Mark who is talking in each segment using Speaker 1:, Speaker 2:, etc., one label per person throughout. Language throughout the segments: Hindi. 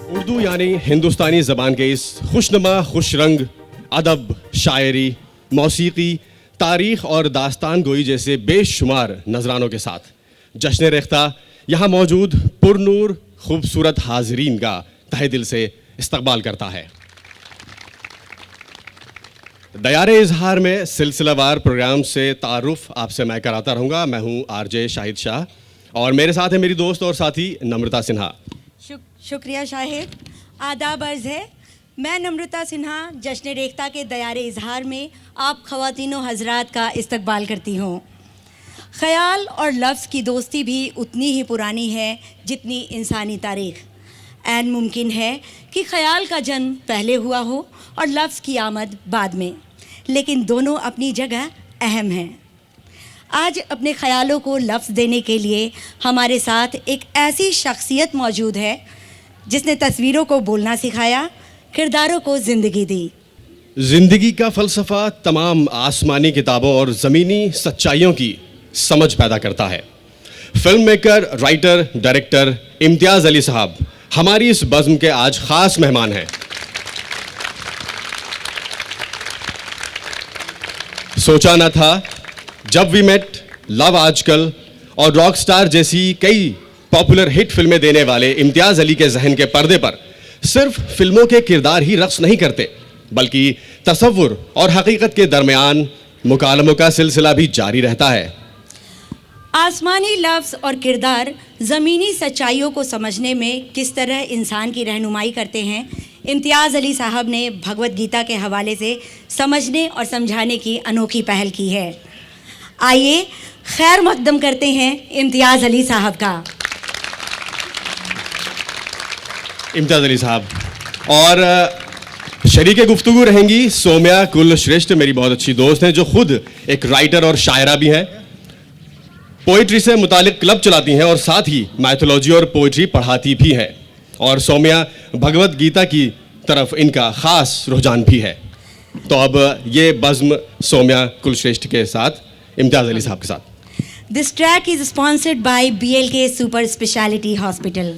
Speaker 1: उर्दू यानी हिंदुस्तानी ज़बान के इस खुशनुमा खुश रंग अदब, शायरी, मौसीकी, तारीख़ और दास्तान गोई जैसे बेशुमार नजरानों के साथ जश्न रेख्ता यहाँ मौजूद पुरनूर खूबसूरत हाज़रीन का तहे दिल से इस्तकबाल करता है। दयारे इजहार में सिलसिलावार प्रोग्राम से तारुफ आपसे मैं कराता रहूँगा। मैं हूँ आरजे शाहिद शाह और मेरे साथ है मेरी दोस्त और साथी नम्रता सिन्हा।
Speaker 2: शुक्रिया शाहिद। आदाब अर्ज़ है, मैं नम्रता सिन्हा जश्न रेख्ता के दयारे इजहार में आप ख़वातीनो हज़रात का इस्तकबाल करती हूँ। ख़याल और लफ्ज़ की दोस्ती भी उतनी ही पुरानी है जितनी इंसानी तारीख़। ऐन मुमकिन है कि ख़याल का जन्म पहले हुआ हो और लफ्ज़ की आमद बाद में, लेकिन दोनों अपनी जगह अहम हैं। आज अपने ख़यालों को लफ्ज़ देने के लिए हमारे साथ एक ऐसी शख्सियत मौजूद है जिसने तस्वीरों को बोलना सिखाया, किरदारों को ज़िंदगी दी।
Speaker 1: ज़िंदगी का फ़लसफ़ा तमाम आसमानी किताबों और ज़मीनी सच्चाइयों की समझ पैदा करता है। फिल्म मेकर, राइटर, डायरेक्टर इम्तियाज़ अली साहब हमारी इस बज़्म के आज ख़ास मेहमान हैं। सोचा न था, जब वी मेट, लव आजकल और रॉक स्टार जैसी कई पॉपुलर हिट फिल्में देने वाले इम्तियाज़ अली के जहन के पर्दे पर सिर्फ फिल्मों के किरदार ही रक़्स नहीं करते, बल्कि तसव्वुर और हकीकत के दरमियान मुकालमों का सिलसिला भी जारी रहता है।
Speaker 2: आसमानी लफ्ज़ और किरदार ज़मीनी सच्चाइयों को समझने में किस तरह इंसान की रहनुमाई करते हैं, इम्तियाज़ अली साहब ने भगवद गीता के हवाले से समझने और समझाने की अनोखी पहल की है। आइए खैर मकदम करते हैं इम्तियाज़ अली साहब का।
Speaker 1: इम्तियाज़ अली साहब और शरीके गुफ्तगू रहेंगी सोम्या कुलश्रेष्ठ, मेरी बहुत अच्छी दोस्त हैं जो खुद एक राइटर और शायरा भी हैं। पोइट्री से मुतालिक क्लब चलाती हैं और साथ ही मैथोलॉजी और पोइट्री पढ़ाती भी हैं। और सौम्या भगवद गीता की तरफ इनका ख़ास रुझान भी है। तो अब ये बज़्म सौम्या कुलश्रेष्ठ के साथ इम्तियाज़ अली साहब के साथ।
Speaker 2: This track is sponsored by BLK super speciality hospital.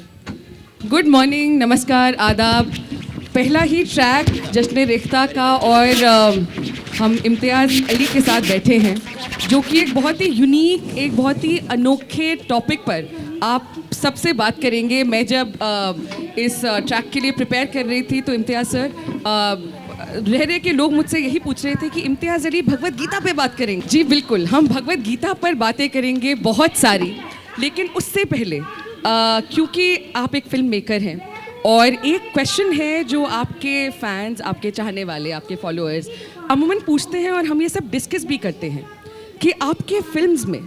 Speaker 3: Good morning, नमस्कार, आदाब। पहला ही ट्रैक जश्न रेख्ता का और हम इम्तियाज़ अली के साथ बैठे हैं जो कि एक बहुत ही यूनिक, एक बहुत ही अनोखे टॉपिक पर आप सबसे बात करेंगे। मैं जब इस ट्रैक के लिए प्रिपेयर कर रही थी तो इम्तियाज़ सर रह के लोग मुझसे यही पूछ रहे थे कि इम्तियाज़ अली भगवद गीता पे बात करेंगे। जी बिल्कुल, हम भगवद गीता पर बातें करेंगे बहुत सारी, लेकिन उससे पहले क्योंकि आप एक फिल्म मेकर हैं और एक क्वेश्चन है जो आपके फैंस, आपके चाहने वाले, आपके फॉलोअर्स अमूमन पूछते हैं और हम ये सब डिस्कस भी करते हैं कि आपके फिल्म्स में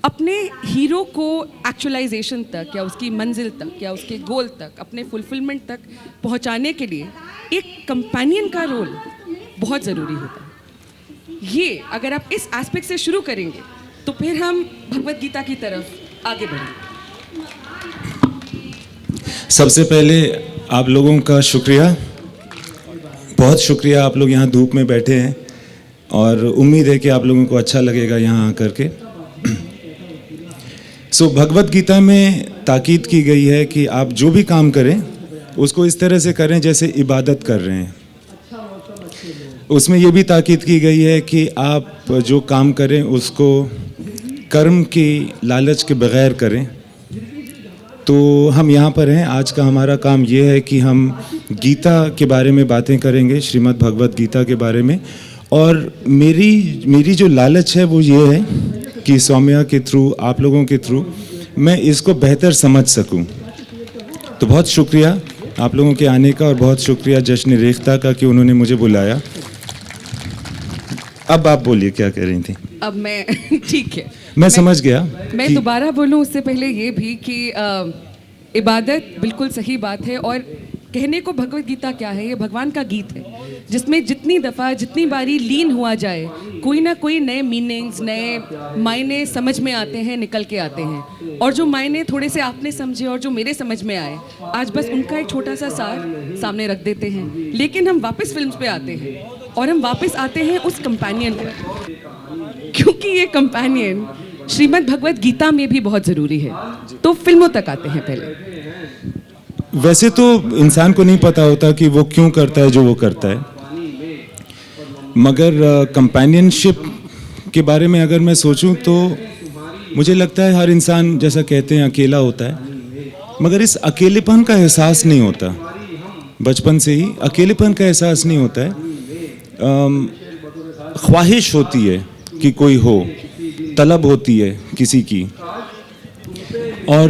Speaker 3: अपने हीरो को एक्चुअलाइजेशन तक या उसकी मंजिल तक या उसके गोल तक, अपने फुलफिलमेंट तक पहुंचाने के लिए एक कंपेनियन का रोल बहुत ज़रूरी होता है। ये अगर आप इस एस्पेक्ट से शुरू करेंगे तो फिर हम भगवद गीता की तरफ आगे बढ़ेंगे।
Speaker 4: सबसे पहले आप लोगों का शुक्रिया, बहुत शुक्रिया। आप लोग यहाँ धूप में बैठे हैं और उम्मीद है कि आप लोगों को अच्छा लगेगा यहाँ आकर के। भगवद गीता में ताकीद की गई है कि आप जो भी काम करें उसको इस तरह से करें जैसे इबादत कर रहे हैं। उसमें ये भी ताकीद की गई है कि आप जो काम करें उसको कर्म की लालच के बगैर करें। तो हम यहाँ पर हैं, आज का हमारा काम ये है कि हम गीता के बारे में बातें करेंगे, श्रीमद् भगवद गीता के बारे में। और मेरी जो लालच है वो ये है कि सौम्या के थ्रू, आप लोगों के थ्रू मैं इसको बेहतर समझ सकूं। तो बहुत शुक्रिया आप लोगों के आने का और बहुत शुक्रिया जश्न रेख्ता का कि उन्होंने मुझे बुलाया। अब आप बोलिए क्या कह रही थी।
Speaker 3: अब मैं ठीक है,
Speaker 4: मैं समझ गया।
Speaker 3: मैं दोबारा बोलूं उससे पहले ये भी कि इबादत बिल्कुल सही बात है और कहने को भगवद गीता क्या है, ये भगवान का गीत है जिसमें जितनी दफ़ा, जितनी बारी लीन हुआ जाए, कोई ना कोई नए मीनिंग्स, नए मायने समझ में आते हैं, निकल के आते हैं। और जो मायने थोड़े से आपने समझे और जो मेरे समझ में आए, आज बस उनका एक छोटा सा सार सामने रख देते हैं। लेकिन हम वापस फिल्म्स पे आते हैं और हम वापस आते हैं उस कंपेनियन पर, क्योंकि ये कंपेनियन श्रीमद् भगवद गीता में भी बहुत ज़रूरी है। तो फिल्मों तक आते हैं पहले।
Speaker 4: वैसे तो इंसान को नहीं पता होता कि वो क्यों करता है जो वो करता है, मगर कंपेनियनशिप के बारे में अगर मैं सोचूं तो मुझे लगता है हर इंसान, जैसा कहते हैं, अकेला होता है, मगर इस अकेलेपन का एहसास नहीं होता। बचपन से ही अकेलेपन का एहसास नहीं होता है। ख्वाहिश होती है कि कोई हो, तलब होती है किसी की, और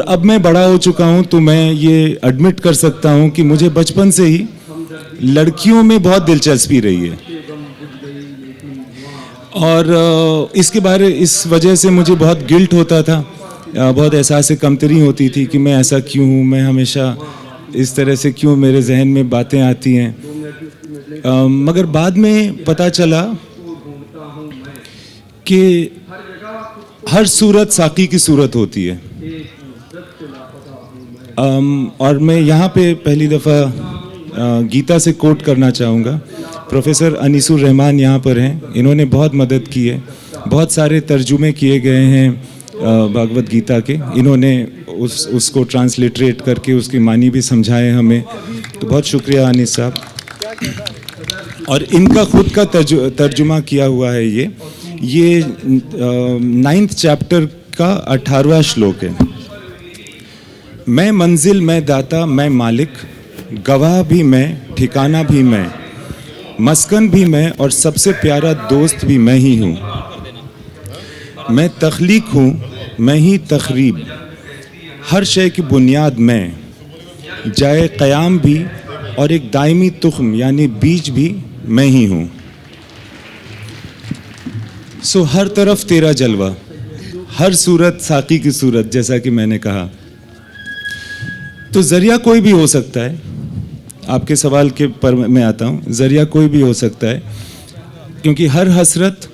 Speaker 4: अब मैं बड़ा हो चुका हूँ तो मैं ये एडमिट कर सकता हूँ कि मुझे बचपन से ही लड़कियों में बहुत दिलचस्पी रही है, और इस वजह से मुझे बहुत गिल्ट होता था, बहुत एहसास कमतरी होती थी कि मैं ऐसा क्यों हूँ, मैं हमेशा इस तरह से क्यों, मेरे जहन में बातें आती हैं। मगर बाद में पता चला कि हर सूरत साकी की सूरत होती है। और मैं यहाँ पे पहली दफ़ा गीता से कोट करना चाहूँगा। प्रोफेसर अनीसुर रहमान यहाँ पर हैं, इन्होंने बहुत मदद की है, बहुत सारे तर्जुमे किए गए हैं भागवत गीता के, इन्होंने उसको ट्रांसलिटरेट करके उसकी मानी भी समझाए हमें, तो बहुत शुक्रिया अनीस साहब। और इनका खुद का तर्जुमा किया हुआ है ये 9th चैप्टर का 18वां श्लोक है। मैं मंजिल, मैं दाता, मैं मालिक, गवाह भी मैं, ठिकाना भी मैं, मस्कन भी मैं, और सबसे प्यारा दोस्त भी मैं ही हूँ। मैं तख्लीक हूँ, मैं ही तखरीब, हर शय की बुनियाद मैं, जाए क़याम भी, और एक दायमी तुख्म यानी बीज भी मैं ही हूँ। सो हर तरफ तेरा जलवा, हर सूरत साकी की सूरत, जैसा कि मैंने कहा। तो जरिया कोई भी हो सकता है। आपके सवाल के पर मैं आता हूँ, जरिया कोई भी हो सकता है, क्योंकि हर हसरत,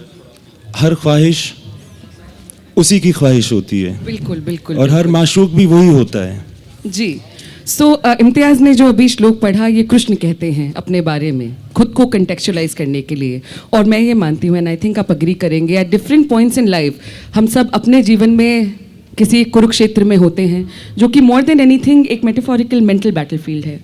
Speaker 4: हर ख्वाहिश उसी की ख्वाहिश होती है।
Speaker 3: बिल्कुल बिल्कुल।
Speaker 4: और हर माशूक भी वही होता है।
Speaker 3: जी। इम्तियाज़ ने जो अभी श्लोक पढ़ा, ये कृष्ण कहते हैं अपने बारे में, खुद को कंटेक्चुअलाइज करने के लिए। और मैं ये मानती हूँ, एंड आई थिंक आप अग्री करेंगे, at different points in life हम सब अपने जीवन में किसी कुरुक्षेत्र में होते हैं, जो कि मोर देन एनीथिंग एक मेटाफोरिकल मेंटल बैटलफील्ड है।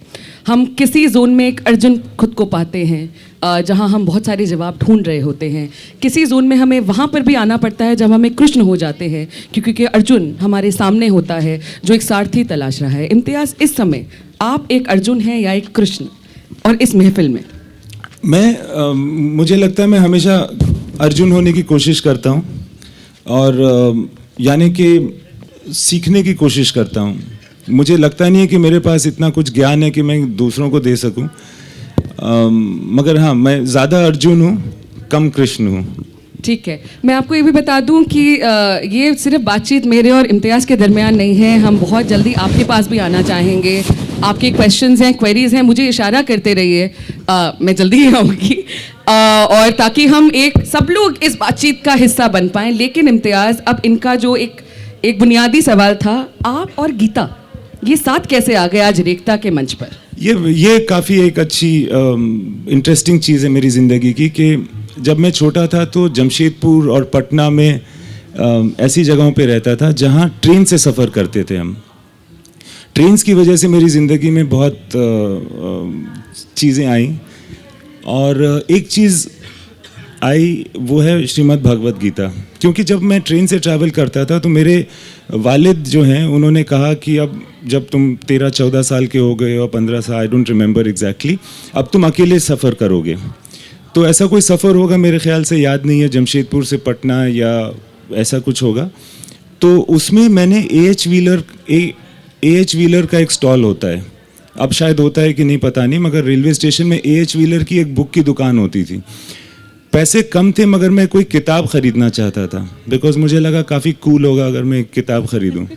Speaker 3: हम किसी जोन में एक अर्जुन खुद को पाते हैं, जहाँ हम बहुत सारे जवाब ढूंढ रहे होते हैं। किसी जोन में हमें वहाँ पर भी आना पड़ता है जब हमें कृष्ण हो जाते हैं, क्योंकि अर्जुन हमारे सामने होता है जो एक सारथी तलाश रहा है। इम्तियाज़, इस समय आप एक अर्जुन हैं या एक कृष्ण, और इस महफिल में?
Speaker 4: मुझे लगता है मैं हमेशा अर्जुन होने की कोशिश करता हूँ, और यानी कि सीखने की कोशिश करता हूँ। मुझे लगता नहीं है कि मेरे पास इतना कुछ ज्ञान है कि मैं दूसरों को दे सकूं, मगर हाँ, मैं ज़्यादा अर्जुन हूँ, कम कृष्ण हूँ।
Speaker 3: ठीक है। मैं आपको ये भी बता दूं कि ये सिर्फ बातचीत मेरे और इम्तियाज़ के दरमियान नहीं है। हम बहुत जल्दी आपके पास भी आना चाहेंगे। आपके क्वेश्चंस हैं, क्वेरीज हैं, मुझे इशारा करते रहिए, मैं जल्दी ही आऊँगी, और ताकि हम सब लोग इस बातचीत का हिस्सा बन पाएँ। लेकिन इम्तियाज़, अब इनका जो एक बुनियादी सवाल था, आप और गीता ये साथ कैसे आ गए आज रेखता के मंच पर?
Speaker 4: ये काफ़ी एक अच्छी इंटरेस्टिंग चीज़ है मेरी ज़िंदगी की, कि जब मैं छोटा था तो जमशेदपुर और पटना में ऐसी जगहों पे रहता था जहाँ ट्रेन से सफ़र करते थे हम। ट्रेन्स की वजह से मेरी ज़िंदगी में बहुत चीज़ें आई, और एक चीज़ आई वो है श्रीमद् भगवत गीता। क्योंकि जब मैं ट्रेन से ट्रैवल करता था तो मेरे वालिद जो हैं उन्होंने कहा कि अब जब तुम 13-14 साल के हो गए हो, 15 साल, आई डोंट रिमेंबर एग्जैक्टली, अब तुम अकेले सफ़र करोगे। तो ऐसा कोई सफ़र होगा, मेरे ख्याल से याद नहीं है, जमशेदपुर से पटना या ऐसा कुछ होगा। तो उसमें मैंने ए.एच. व्हीलर का एक स्टॉल होता है, अब शायद होता है कि नहीं पता नहीं, मगर रेलवे स्टेशन में ए.एच. व्हीलर की एक बुक की दुकान होती थी। पैसे कम थे, मगर मैं कोई किताब ख़रीदना चाहता था, बिकॉज मुझे लगा काफ़ी कूल होगा अगर मैं एक किताब ख़रीदूँ।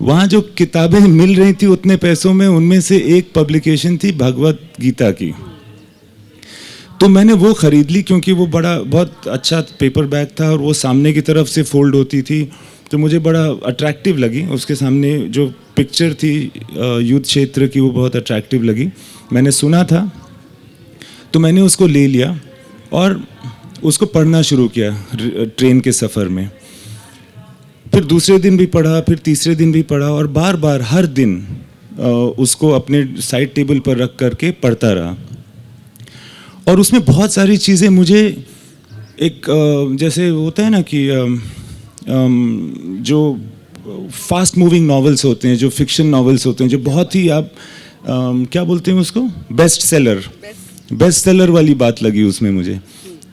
Speaker 4: वहाँ जो किताबें मिल रही थी उतने पैसों में, उनमें से एक पब्लिकेशन थी भगवत गीता की। तो मैंने वो ख़रीद ली, क्योंकि वो बहुत अच्छा पेपर बैग था और वो सामने की तरफ से फोल्ड होती थी, तो मुझे बड़ा अट्रैक्टिव लगी। उसके सामने जो पिक्चर थी युद्ध क्षेत्र की, वो बहुत अट्रैक्टिव लगी। मैंने सुना था तो मैंने उसको ले लिया और उसको पढ़ना शुरू किया ट्रेन के सफ़र में। फिर दूसरे दिन भी पढ़ा, फिर तीसरे दिन भी पढ़ा, और बार बार हर दिन उसको अपने साइड टेबल पर रख करके पढ़ता रहा। और उसमें बहुत सारी चीज़ें मुझे एक जैसे होता है ना कि जो फास्ट मूविंग नॉवेल्स होते हैं, जो फिक्शन नॉवेल्स होते हैं, जो बहुत ही आप क्या बोलते हैं उसको, बेस्ट सेलर वाली बात लगी उसमें मुझे।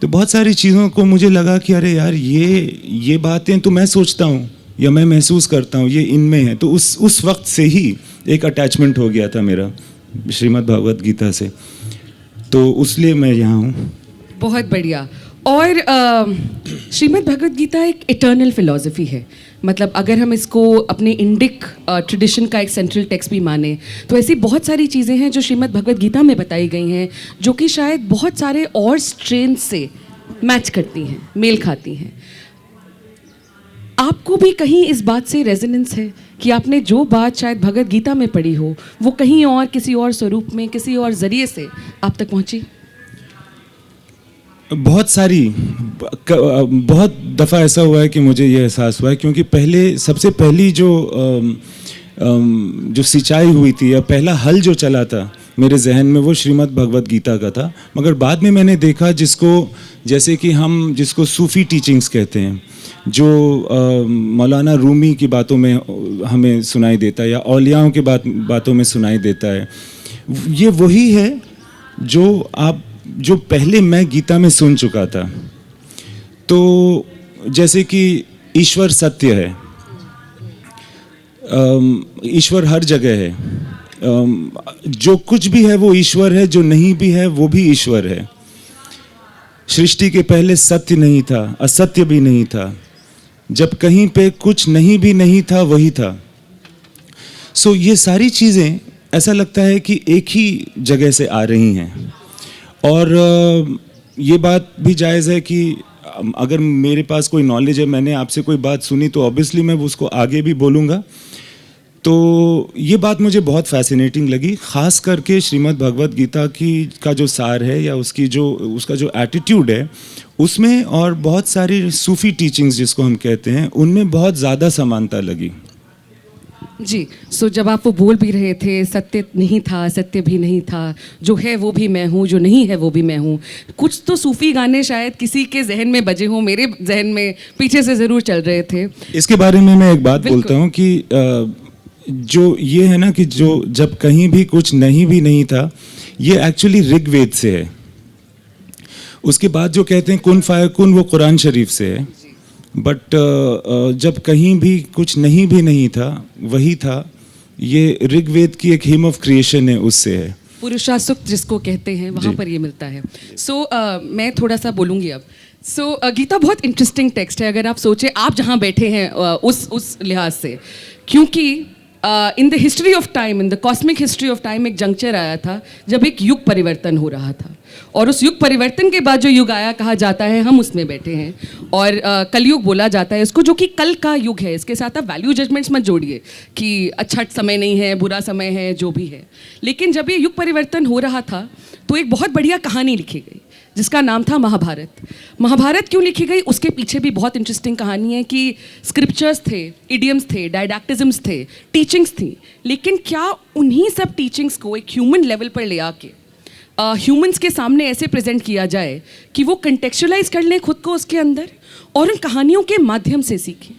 Speaker 4: तो बहुत सारी चीज़ों को मुझे लगा कि अरे यार, ये बातें तो मैं सोचता हूँ या मैं महसूस करता हूँ, ये इनमें है। तो उस वक्त से ही एक अटैचमेंट हो गया था मेरा श्रीमद् भागवत गीता से, तो उसलिए मैं यहाँ हूँ।
Speaker 3: बहुत बढ़िया। और श्रीमद् भगवद गीता एक इटर्नल फिलॉसफी है। मतलब अगर हम इसको अपने इंडिक ट्रेडिशन का एक सेंट्रल टेक्स्ट भी माने, तो ऐसी बहुत सारी चीज़ें हैं जो श्रीमद् भगवद गीता में बताई गई हैं, जो कि शायद बहुत सारे और स्ट्रेन से मैच करती हैं, मेल खाती हैं। आपको भी कहीं इस बात से रेजोनेंस है कि आपने जो बात शायद भगवद गीता में पढ़ी हो, वो कहीं और, किसी और स्वरूप में, किसी और जरिए से आप तक पहुंची?
Speaker 4: बहुत दफ़ा ऐसा हुआ है कि मुझे ये एहसास हुआ है, क्योंकि सबसे पहली जो सिंचाई हुई थी, या पहला हल जो चला था मेरे जहन में, वो श्रीमद् भगवद गीता का था। मगर बाद में मैंने देखा जैसे कि हम जिसको सूफ़ी टीचिंग्स कहते हैं, जो मौलाना रूमी की बातों में हमें सुनाई देता है, या औलियाओं की बातों में सुनाई देता है, ये वही है जो पहले मैं गीता में सुन चुका था। तो जैसे कि ईश्वर सत्य है, ईश्वर हर जगह है, जो कुछ भी है वो ईश्वर है, जो नहीं भी है वो भी ईश्वर है। सृष्टि के पहले सत्य नहीं था, असत्य भी नहीं था, जब कहीं पे कुछ भी नहीं था वही था। सो ये सारी चीज़ें ऐसा लगता है कि एक ही जगह से आ रही हैं। और ये बात भी जायज़ है कि अगर मेरे पास कोई नॉलेज है, मैंने आपसे कोई बात सुनी, तो ऑब्वियसली मैं उसको आगे भी बोलूँगा। तो ये बात मुझे बहुत फैसिनेटिंग लगी, ख़ास करके श्रीमद् भगवद गीता का जो सार है, या उसका जो एटीट्यूड है उसमें, और बहुत सारी सूफ़ी टीचिंग्स जिसको हम कहते हैं, उनमें बहुत ज़्यादा समानता लगी।
Speaker 3: जी, सो जब आप वो बोल भी रहे थे, सत्य नहीं था, सत्य भी नहीं था, जो है वो भी मैं हूँ, जो नहीं है वो भी मैं हूँ, कुछ तो सूफ़ी गाने शायद किसी के जहन में बजे हों, मेरे जहन में पीछे से ज़रूर चल रहे थे।
Speaker 4: इसके बारे में मैं एक बात बोलता हूँ कि जो ये है ना कि जब कहीं भी कुछ भी नहीं था, ये एक्चुअली ऋग्वेद से है। उसके बाद जो कहते हैं कुन फायकुन, वो कुरान शरीफ से है। बट जब कहीं भी कुछ भी नहीं था वही था, ये ऋग्वेद की एक हिम ऑफ क्रिएशन है, उससे है।
Speaker 3: पुरुषा सूक्त जिसको कहते हैं, वहाँ पर ये मिलता है। मैं थोड़ा सा बोलूँगी अब। गीता बहुत इंटरेस्टिंग टेक्स्ट है, अगर आप सोचें, आप जहाँ बैठे हैं उस लिहाज से, क्योंकि in the history of time, in the cosmic history of time, एक जंक्चर आया था जब एक युग परिवर्तन हो रहा था, और उस युग परिवर्तन के बाद जो युग आया, कहा जाता है हम उसमें बैठे हैं, और कलयुग बोला जाता है इसको, जो कि कल का युग है। इसके साथ आप वैल्यू जजमेंट्स मत जोड़िए कि अच्छा समय नहीं है, बुरा समय है, जो भी है। लेकिन जब ये युग परिवर्तन हो रहा था, तो एक बहुत बढ़िया कहानी लिखी गई जिसका नाम था महाभारत। महाभारत क्यों लिखी गई, उसके पीछे भी बहुत इंटरेस्टिंग कहानी है कि स्क्रिप्चर्स थे, इडियम्स थे, डायडैक्टिज्म्स थे, टीचिंग्स थी, लेकिन क्या उन्हीं सब टीचिंग्स को एक ह्यूमन लेवल पर ले आके ह्यूमंस के सामने ऐसे प्रेजेंट किया जाए कि वो कंटेक्चुअलाइज कर लें खुद को उसके अंदर, और उन कहानियों के माध्यम से सीखें।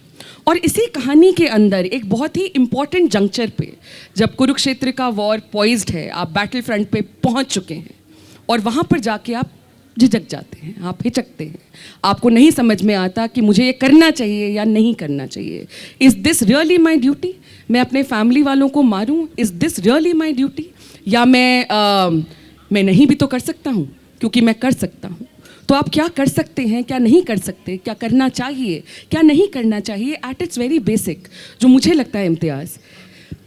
Speaker 3: और इसी कहानी के अंदर एक बहुत ही इम्पॉर्टेंट जंक्चर पे, जब कुरुक्षेत्र का वॉर पॉइज्ड है, आप बैटल फ्रंट पे पहुंच चुके हैं, और वहाँ पर जाके आप झिझक जाते हैं, आप हिचकते हैं, आपको नहीं समझ में आता कि मुझे ये करना चाहिए या नहीं करना चाहिए। Is this really my duty? मैं अपने फैमिली वालों को मारूं? Is this really my duty? या मैं नहीं भी तो कर सकता हूँ, क्योंकि मैं कर सकता हूँ। तो आप क्या कर सकते हैं, क्या नहीं कर सकते, क्या करना चाहिए, क्या नहीं करना चाहिए, एट इट्स वेरी बेसिक, जो मुझे लगता है इम्तियाज़,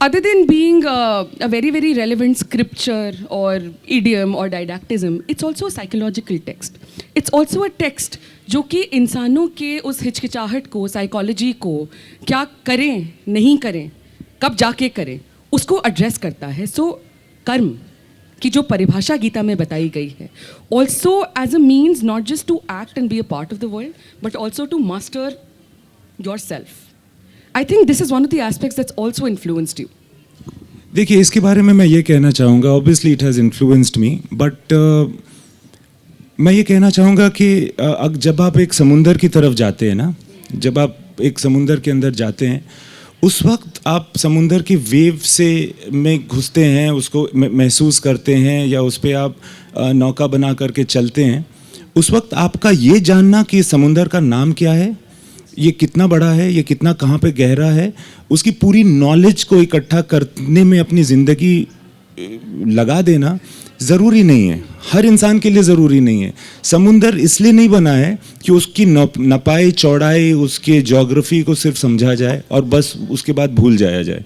Speaker 3: other than being a very very relevant scripture or idiom or didactism, it's also a psychological text. It's also a text जो कि इंसानों के उस हिचकिचाहट को, साइकोलॉजी को, क्या करें नहीं करें, कब जाके करें, उसको एड्रेस करता है। सो कर्म की जो परिभाषा गीता में बताई गई है, also as a means not just to act and be a part of the world, but also to master your self, I think this is one of the aspects that's also influenced you.
Speaker 4: देखिए, इसके बारे में मैं ये कहना चाहूँगा, obviously it has influenced me, but मैं ये कहना चाहूँगा कि जब आप एक समुंदर की तरफ जाते हैं ना, जब आप एक समुंदर के अंदर जाते हैं, उस वक्त आप समुंदर की वेव से में घुसते हैं, उसको महसूस करते हैं, या उस पर आप नौका बना करके चलते हैं। उस वक्त आपका ये जानना कि समुंदर का नाम क्या है, ये कितना बड़ा है, ये कितना कहाँ पे गहरा है, उसकी पूरी नॉलेज को इकट्ठा करने में अपनी ज़िंदगी लगा देना ज़रूरी नहीं है, हर इंसान के लिए ज़रूरी नहीं है। समुंदर इसलिए नहीं बना है कि उसकी नपाई चौड़ाई, उसके ज्योग्राफी को सिर्फ समझा जाए और बस उसके बाद भूल जाया जाए।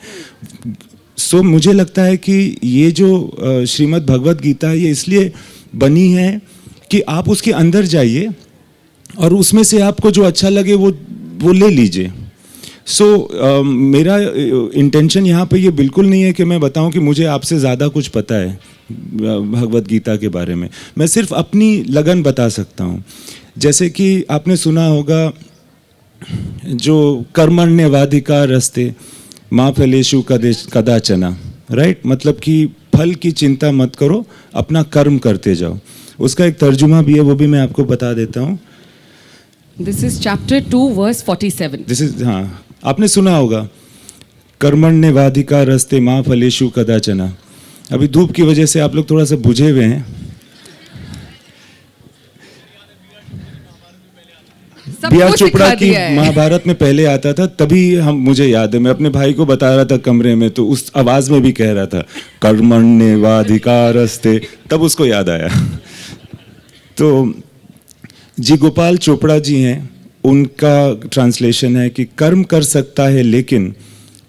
Speaker 4: सो मुझे लगता है कि ये जो श्रीमद् भगवत गीता है, ये इसलिए बनी है कि आप उसके अंदर जाइए और उसमें से आपको जो अच्छा लगे वो ले लीजिए। सो मेरा इंटेंशन यहाँ पे ये बिल्कुल नहीं है कि मैं बताऊँ कि मुझे आपसे ज़्यादा कुछ पता है भगवत गीता के बारे में। मैं सिर्फ अपनी लगन बता सकता हूँ। जैसे कि आपने सुना होगा जो कर्मण्यवाधिकारस्ते मा फलेषु कदाचन, राइट? मतलब कि फल की चिंता मत करो, अपना कर्म करते जाओ। उसका एक तर्जुमा भी है, वो भी मैं आपको बता देता हूँ।
Speaker 3: This is chapter 2 verse 47.
Speaker 4: This is, हाँ, आपने सुना होगा कर्मण्यवाधिकारस्ते मा फलेषु कदाचन। अभी धूप की वजह से आप लोग थोड़ा सा बुझे हुए हैं।
Speaker 3: सब
Speaker 4: बी आर
Speaker 3: कुछ
Speaker 4: चोपड़ा
Speaker 3: सिखा
Speaker 4: की
Speaker 3: दिया है।
Speaker 4: महाभारत में पहले आता था, तभी मुझे याद है, मैं अपने भाई को बता रहा था कमरे में, तो उस आवाज में भी कह रहा था कर्मण्यवाधिकारस्ते, तब उसको याद आया। तो जी गोपाल चोपड़ा जी हैं, उनका ट्रांसलेशन है कि कर्म कर सकता है लेकिन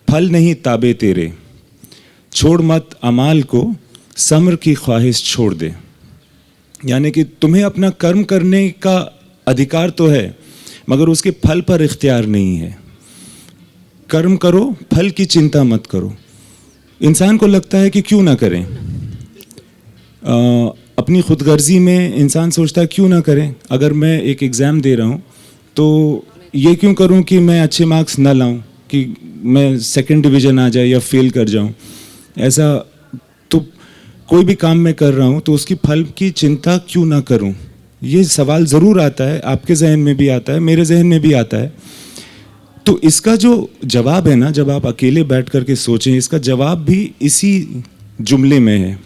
Speaker 4: फल नहीं ताबे तेरे, छोड़ मत अमाल को, सम्र की ख्वाहिश छोड़ दे। यानी कि तुम्हें अपना कर्म करने का अधिकार तो है, मगर उसके फल पर इख्तियार नहीं है। कर्म करो, फल की चिंता मत करो। इंसान को लगता है कि क्यों ना करें, अपनी खुदगर्जी में इंसान सोचता है क्यों ना करें। अगर मैं एक एग्ज़ाम दे रहा हूँ तो ये क्यों करूँ कि मैं अच्छे मार्क्स ना लाऊं, कि मैं सेकंड डिवीज़न आ जाए या फेल कर जाऊं। ऐसा तो कोई भी काम मैं कर रहा हूं तो उसकी फल की चिंता क्यों ना करूं, ये सवाल ज़रूर आता है, आपके जहन में भी आता है, मेरे जहन में भी आता है। तो इसका जो जवाब है ना, जब आप अकेले बैठ कर के सोचें, इसका जवाब भी इसी जुमले में है,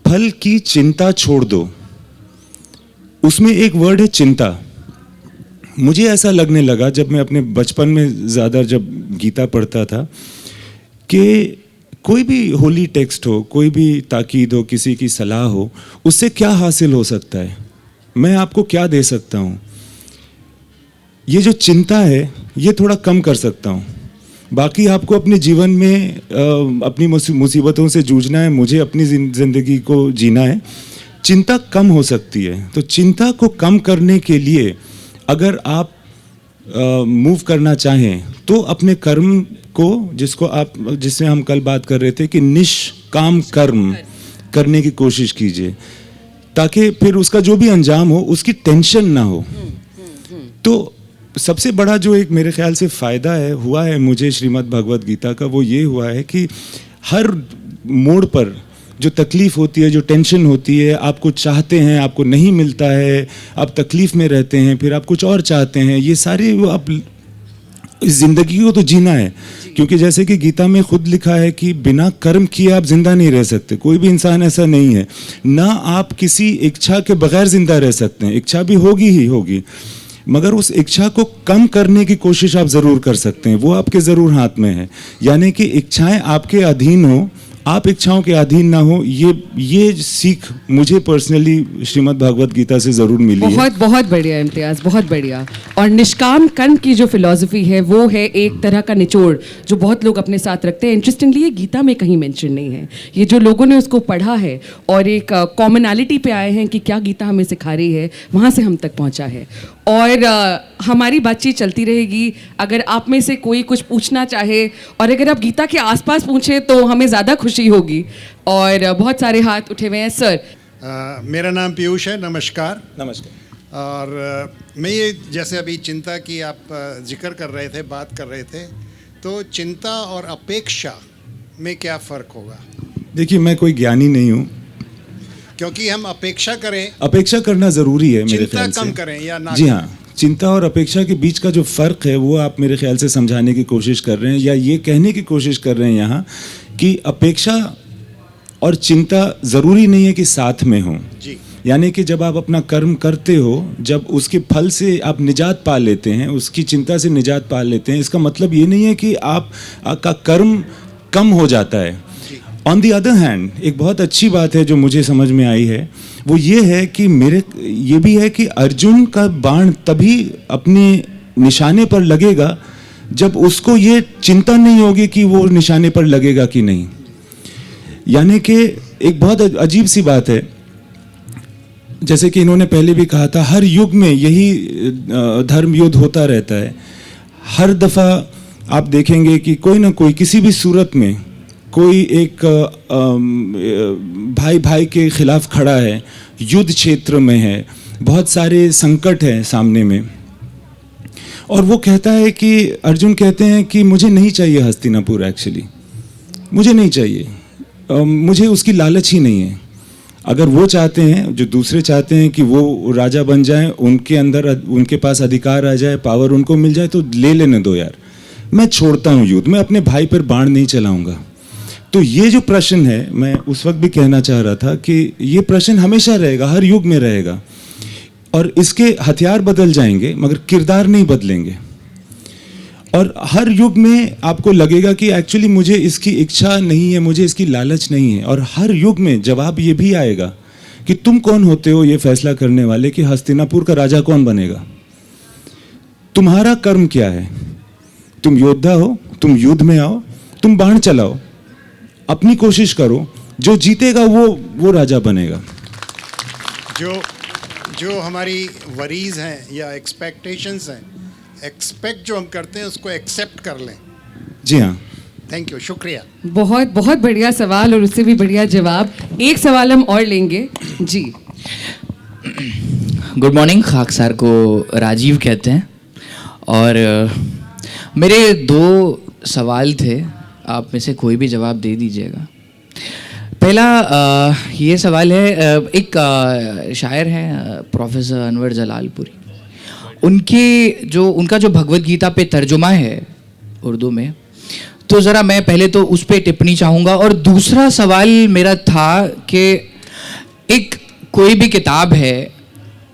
Speaker 4: फल की चिंता छोड़ दो। उसमें एक वर्ड है चिंता। मुझे ऐसा लगने लगा जब मैं अपने बचपन में ज़्यादा जब गीता पढ़ता था कि कोई भी होली टेक्स्ट हो, कोई भी ताकीद हो, किसी की सलाह हो, उससे क्या हासिल हो सकता है, मैं आपको क्या दे सकता हूँ। ये जो चिंता है ये थोड़ा कम कर सकता हूँ। बाकी आपको अपने जीवन में अपनी मुसीबतों से जूझना है, मुझे अपनी ज़िंदगी को जीना है। चिंता कम हो सकती है। तो चिंता को कम करने के लिए अगर आप मूव करना चाहें तो अपने कर्म को, जिससे हम कल बात कर रहे थे कि निष्काम कर्म करने की कोशिश कीजिए, ताकि फिर उसका जो भी अंजाम हो उसकी टेंशन ना हो। तो सबसे बड़ा जो एक मेरे ख्याल से फ़ायदा हुआ है मुझे श्रीमद् भगवत गीता का, वो ये हुआ है कि हर मोड़ पर जो तकलीफ़ होती है, जो टेंशन होती है, आप कुछ चाहते हैं, आपको नहीं मिलता है, आप तकलीफ़ में रहते हैं, फिर आप कुछ और चाहते हैं, ये सारी आप इस ज़िंदगी को तो जीना है। क्योंकि जैसे कि गीता में खुद लिखा है कि बिना कर्म किए आप जिंदा नहीं रह सकते। कोई भी इंसान ऐसा नहीं है, ना आप किसी इच्छा के बगैर जिंदा रह सकते हैं। इच्छा भी होगी ही होगी, मगर उस इच्छा को कम करने की कोशिश आप ज़रूर कर सकते हैं, वो आपके ज़रूर हाथ में है। यानी कि इच्छाएं आपके अधीन हो, आप इच्छाओं के अधीन ना हो, ये सीख मुझे पर्सनली श्रीमद् भागवत गीता से ज़रूर मिली है।
Speaker 3: बहुत बहुत बढ़िया इम्तियाज़, बहुत बढ़िया। और निष्काम कर्म की जो फिलॉसफी है वो है एक तरह का निचोड़ जो बहुत लोग अपने साथ रखते हैं। इंटरेस्टिंगली ये गीता में कहीं मेंशन नहीं है। ये जो लोगों ने उसको पढ़ा है और एक कॉमनैलिटी पे आए हैं कि क्या गीता हमें सिखा रही है, वहाँ से हम तक पहुँचा है। और हमारी बातचीत चलती रहेगी। अगर आप में से कोई कुछ पूछना चाहे और अगर आप गीता के आसपास पूछें तो हमें ज़्यादा खुशी होगी। और बहुत सारे हाथ उठे हुए हैं। सर,
Speaker 5: मेरा नाम पीयूष है। नमस्कार।
Speaker 4: नमस्कार।
Speaker 5: और मैं ये जैसे अभी चिंता की आप जिक्र कर रहे थे, बात कर रहे थे, तो चिंता और अपेक्षा में क्या फ़र्क होगा?
Speaker 4: देखिए, मैं कोई ज्ञानी नहीं हूँ।
Speaker 5: क्योंकि हम अपेक्षा करें,
Speaker 4: अपेक्षा करना ज़रूरी है मेरे
Speaker 5: चिंता
Speaker 4: ख्याल से।
Speaker 5: कम करें या ना
Speaker 4: जी
Speaker 5: करें।
Speaker 4: हाँ, चिंता और अपेक्षा के बीच का जो फ़र्क है वो आप मेरे ख्याल से समझाने की कोशिश कर रहे हैं, या ये कहने की कोशिश कर रहे हैं यहाँ कि अपेक्षा और चिंता ज़रूरी नहीं है कि साथ में हों।
Speaker 5: जी।
Speaker 4: यानी कि जब आप अपना कर्म करते हो, जब उसके फल से आप निजात पा लेते हैं, उसकी चिंता से निजात पा लेते हैं, इसका मतलब ये नहीं है कि आपका कर्म कम हो जाता है। ऑन द अदर हैंड, एक बहुत अच्छी बात है जो मुझे समझ में आई है, वो ये है कि ये भी है कि अर्जुन का बाण तभी अपने निशाने पर लगेगा जब उसको ये चिंता नहीं होगी कि वो निशाने पर लगेगा कि नहीं। यानी कि एक बहुत अजीब सी बात है, जैसे कि इन्होंने पहले भी कहा था, हर युग में यही धर्म युद्ध होता रहता है। हर दफ़ा आप देखेंगे कि कोई ना कोई किसी भी सूरत में कोई एक भाई भाई के खिलाफ खड़ा है, युद्ध क्षेत्र में है, बहुत सारे संकट हैं सामने में, और वो कहता है कि अर्जुन कहते हैं कि मुझे नहीं चाहिए हस्तिनापुर, एक्चुअली मुझे नहीं चाहिए, मुझे उसकी लालच ही नहीं है। अगर वो चाहते हैं, जो दूसरे चाहते हैं कि वो राजा बन जाएं, उनके अंदर उनके पास अधिकार आ जाए, पावर उनको मिल जाए, तो ले लेने दो यार, मैं छोड़ता हूँ युद्ध, मैं अपने भाई पर बाण नहीं चलाऊंगा। तो ये जो प्रश्न है, मैं उस वक्त भी कहना चाह रहा था कि ये प्रश्न हमेशा रहेगा, हर युग में रहेगा, और इसके हथियार बदल जाएंगे मगर किरदार नहीं बदलेंगे। और हर युग में आपको लगेगा कि एक्चुअली मुझे इसकी इच्छा नहीं है, मुझे इसकी लालच नहीं है, और हर युग में जवाब ये भी आएगा कि तुम कौन होते हो ये फैसला करने वाले कि हस्तिनापुर का राजा कौन बनेगा। तुम्हारा कर्म क्या है? तुम योद्धा हो, तुम युद्ध में आओ, तुम बाण चलाओ, अपनी कोशिश करो, जो जीतेगा वो राजा बनेगा।
Speaker 5: जो हमारी वरीज हैं या एक्सपेक्टेशंस हैं, एक्सपेक्ट जो हम करते हैं उसको एक्सेप्ट कर लें।
Speaker 4: जी हाँ,
Speaker 5: थैंक यू, शुक्रिया।
Speaker 3: बहुत बहुत बढ़िया सवाल और उससे भी बढ़िया जवाब। एक सवाल हम और लेंगे जी।
Speaker 6: Good morning. खाकसार को राजीव कहते हैं, और मेरे दो सवाल थे, आप में से कोई भी जवाब दे दीजिएगा। पहला ये सवाल है, एक शायर हैं प्रोफेसर अनवर जलालपुरी, उनका जो भगवत गीता पे तर्जुमा है उर्दू में, तो ज़रा मैं पहले तो उस पर टिप्पणी चाहूँगा। और दूसरा सवाल मेरा था कि एक कोई भी किताब है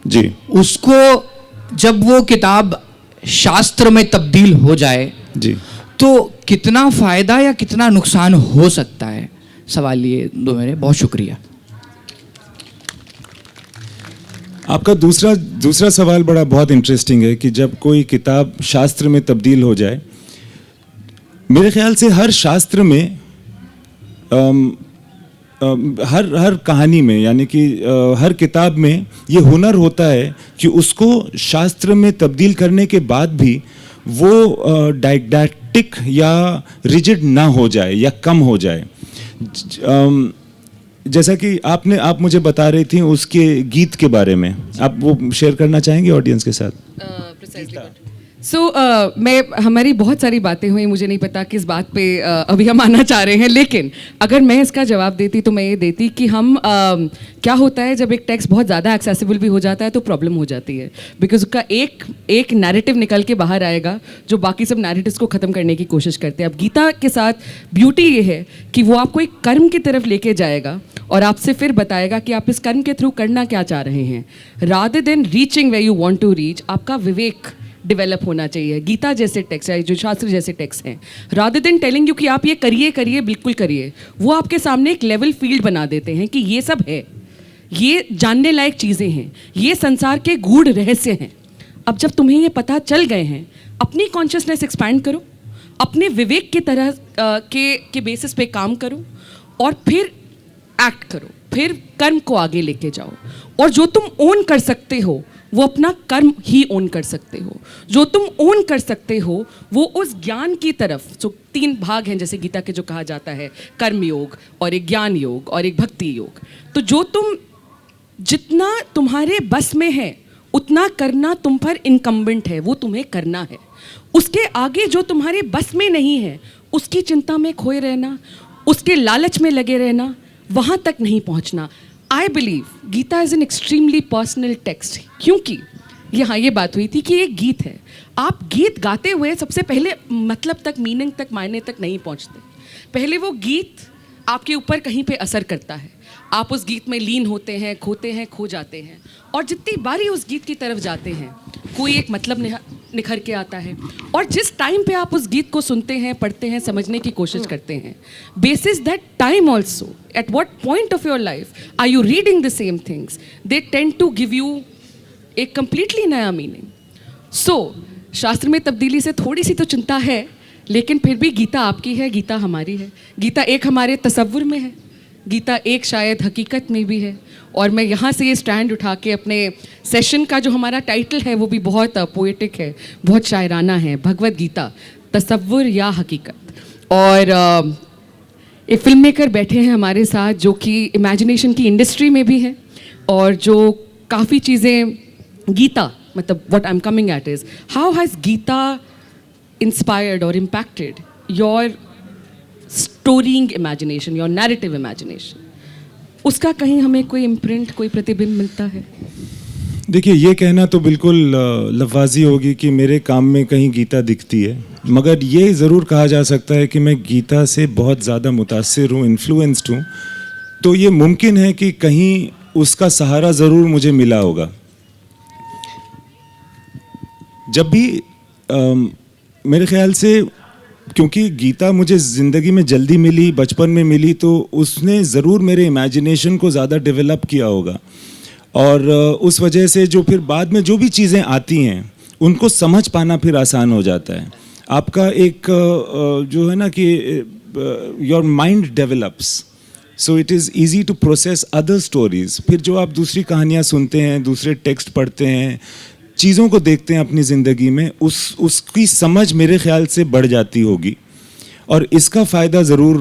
Speaker 4: जी,
Speaker 6: उसको जब वो किताब शास्त्र में तब्दील हो जाए
Speaker 4: जी,
Speaker 6: तो कितना फ़ायदा या कितना नुकसान हो सकता है? सवाल ये दो मेरे। बहुत शुक्रिया।
Speaker 4: आपका दूसरा सवाल बहुत इंटरेस्टिंग है कि जब कोई किताब शास्त्र में तब्दील हो जाए। मेरे ख्याल से हर शास्त्र में हर कहानी में, यानी कि हर किताब में ये हुनर होता है कि उसको शास्त्र में तब्दील करने के बाद भी वो डायडैक्टिक या रिजिड ना हो जाए या कम हो जाए। जैसा कि आप मुझे बता रही थी उसके गीत के बारे में, आप वो शेयर करना चाहेंगे ऑडियंस के साथ?
Speaker 3: हमारी बहुत सारी बातें हुई, मुझे नहीं पता किस बात पे अभी हम आना चाह रहे हैं, लेकिन अगर मैं इसका जवाब देती तो मैं ये देती कि हम क्या होता है जब एक टेक्स्ट बहुत ज़्यादा एक्सेसिबल भी हो जाता है तो प्रॉब्लम हो जाती है, बिकॉज उसका एक नैरेटिव निकल के बाहर आएगा जो बाकी सब नैरेटिव्स को ख़त्म करने की कोशिश करते हैं। अब गीता के साथ ब्यूटी ये है कि वो आपको एक कर्म की तरफ लेके जाएगा और आपसे फिर बताएगा कि आप इस कर्म के थ्रू करना क्या चाह रहे हैं। Rather than reaching where you want to reach, आपका विवेक डेवलप होना चाहिए। गीता जैसे टेक्स्ट है, जो शास्त्र जैसे टेक्स्ट हैं, रादर देन टेलिंग यू कि आप ये करिए बिल्कुल करिए, वो आपके सामने एक लेवल फील्ड बना देते हैं कि ये सब है, ये जानने लायक चीज़ें हैं, ये संसार के गूढ़ रहस्य हैं। अब जब तुम्हें ये पता चल गए हैं, अपनी कॉन्शियसनेस एक्सपैंड करो, अपने विवेक की तरह के बेसिस पे काम करो और फिर एक्ट करो, फिर कर्म को आगे लेके जाओ। और जो तुम ओन कर सकते हो वो अपना कर्म ही ओन कर सकते हो। जो तुम ओन कर सकते हो वो उस ज्ञान की तरफ, जो 3 भाग हैं जैसे गीता के जो कहा जाता है, कर्म योग और एक ज्ञान योग और एक भक्ति योग, तो जो तुम जितना तुम्हारे बस में है उतना करना तुम पर इनकम्बेंट है, वो तुम्हें करना है। उसके आगे जो तुम्हारे बस में नहीं है उसकी चिंता में खोए रहना, उसके लालच में लगे रहना, वहाँ तक नहीं पहुँचना। I believe Gita is an extremely personal text, क्योंकि यहाँ ये बात हुई थी कि एक गीत है, आप गीत गाते हुए सबसे पहले मतलब तक, मीनिंग तक, मायने तक नहीं पहुँचते। पहले वो गीत आपके ऊपर कहीं पे असर करता है, आप उस गीत में लीन होते हैं, खोते हैं, खो जाते हैं, और जितनी बारी उस गीत की तरफ जाते हैं कोई एक मतलब निखर के आता है। और जिस टाइम पे आप उस गीत को सुनते हैं, पढ़ते हैं, समझने की कोशिश करते हैं, basis that time also at what point of your life are you reading the same things, they tend to give you एक कंप्लीटली नया मीनिंग। सो शास्त्र में तब्दीली से थोड़ी सी तो चिंता है, लेकिन फिर भी गीता आपकी है, गीता हमारी है। गीता एक हमारे तसव्वुर में है, गीता एक शायद हकीकत में भी है। और मैं यहाँ से ये स्टैंड उठा के अपने सेशन का जो हमारा टाइटल है वो भी बहुत पोएटिक है, बहुत शायराना है, भगवद गीता तसव्वुर या हकीकत। और एक फिल्म मेकर बैठे हैं हमारे साथ जो कि इमेजिनेशन की इंडस्ट्री में भी हैं और जो काफ़ी चीज़ें गीता, मतलब what I am coming at is how has Gita inspired or impacted your storying imagination, your narrative imagination? उसका कहीं हमें कोई इम्प्रिंट, कोई प्रतिबिंब मिलता है?
Speaker 4: देखिए, ये कहना तो बिल्कुल लफाजी होगी कि मेरे काम में कहीं गीता दिखती है, मगर ये ज़रूर कहा जा सकता है कि मैं गीता से बहुत ज़्यादा मुतासिर हूँ, इन्फ्लुएंस्ड हूँ। तो ये मुमकिन है कि कहीं उसका सहारा ज़रूर मुझे मिला होगा। जब भी मेरे ख्याल से, क्योंकि गीता मुझे ज़िंदगी में जल्दी मिली, बचपन में मिली, तो उसने ज़रूर मेरे इमेजिनेशन को ज़्यादा डेवलप किया होगा। और उस वजह से जो फिर बाद में जो भी चीज़ें आती हैं उनको समझ पाना फिर आसान हो जाता है। आपका एक जो है ना कि your mind develops, so it is easy to process other stories. फिर जो आप दूसरी कहानियाँ सुनते हैं, दूसरे टेक्स्ट पढ़ते हैं, चीज़ों को देखते हैं अपनी ज़िंदगी में, उसकी समझ मेरे ख्याल से बढ़ जाती होगी। और इसका फ़ायदा ज़रूर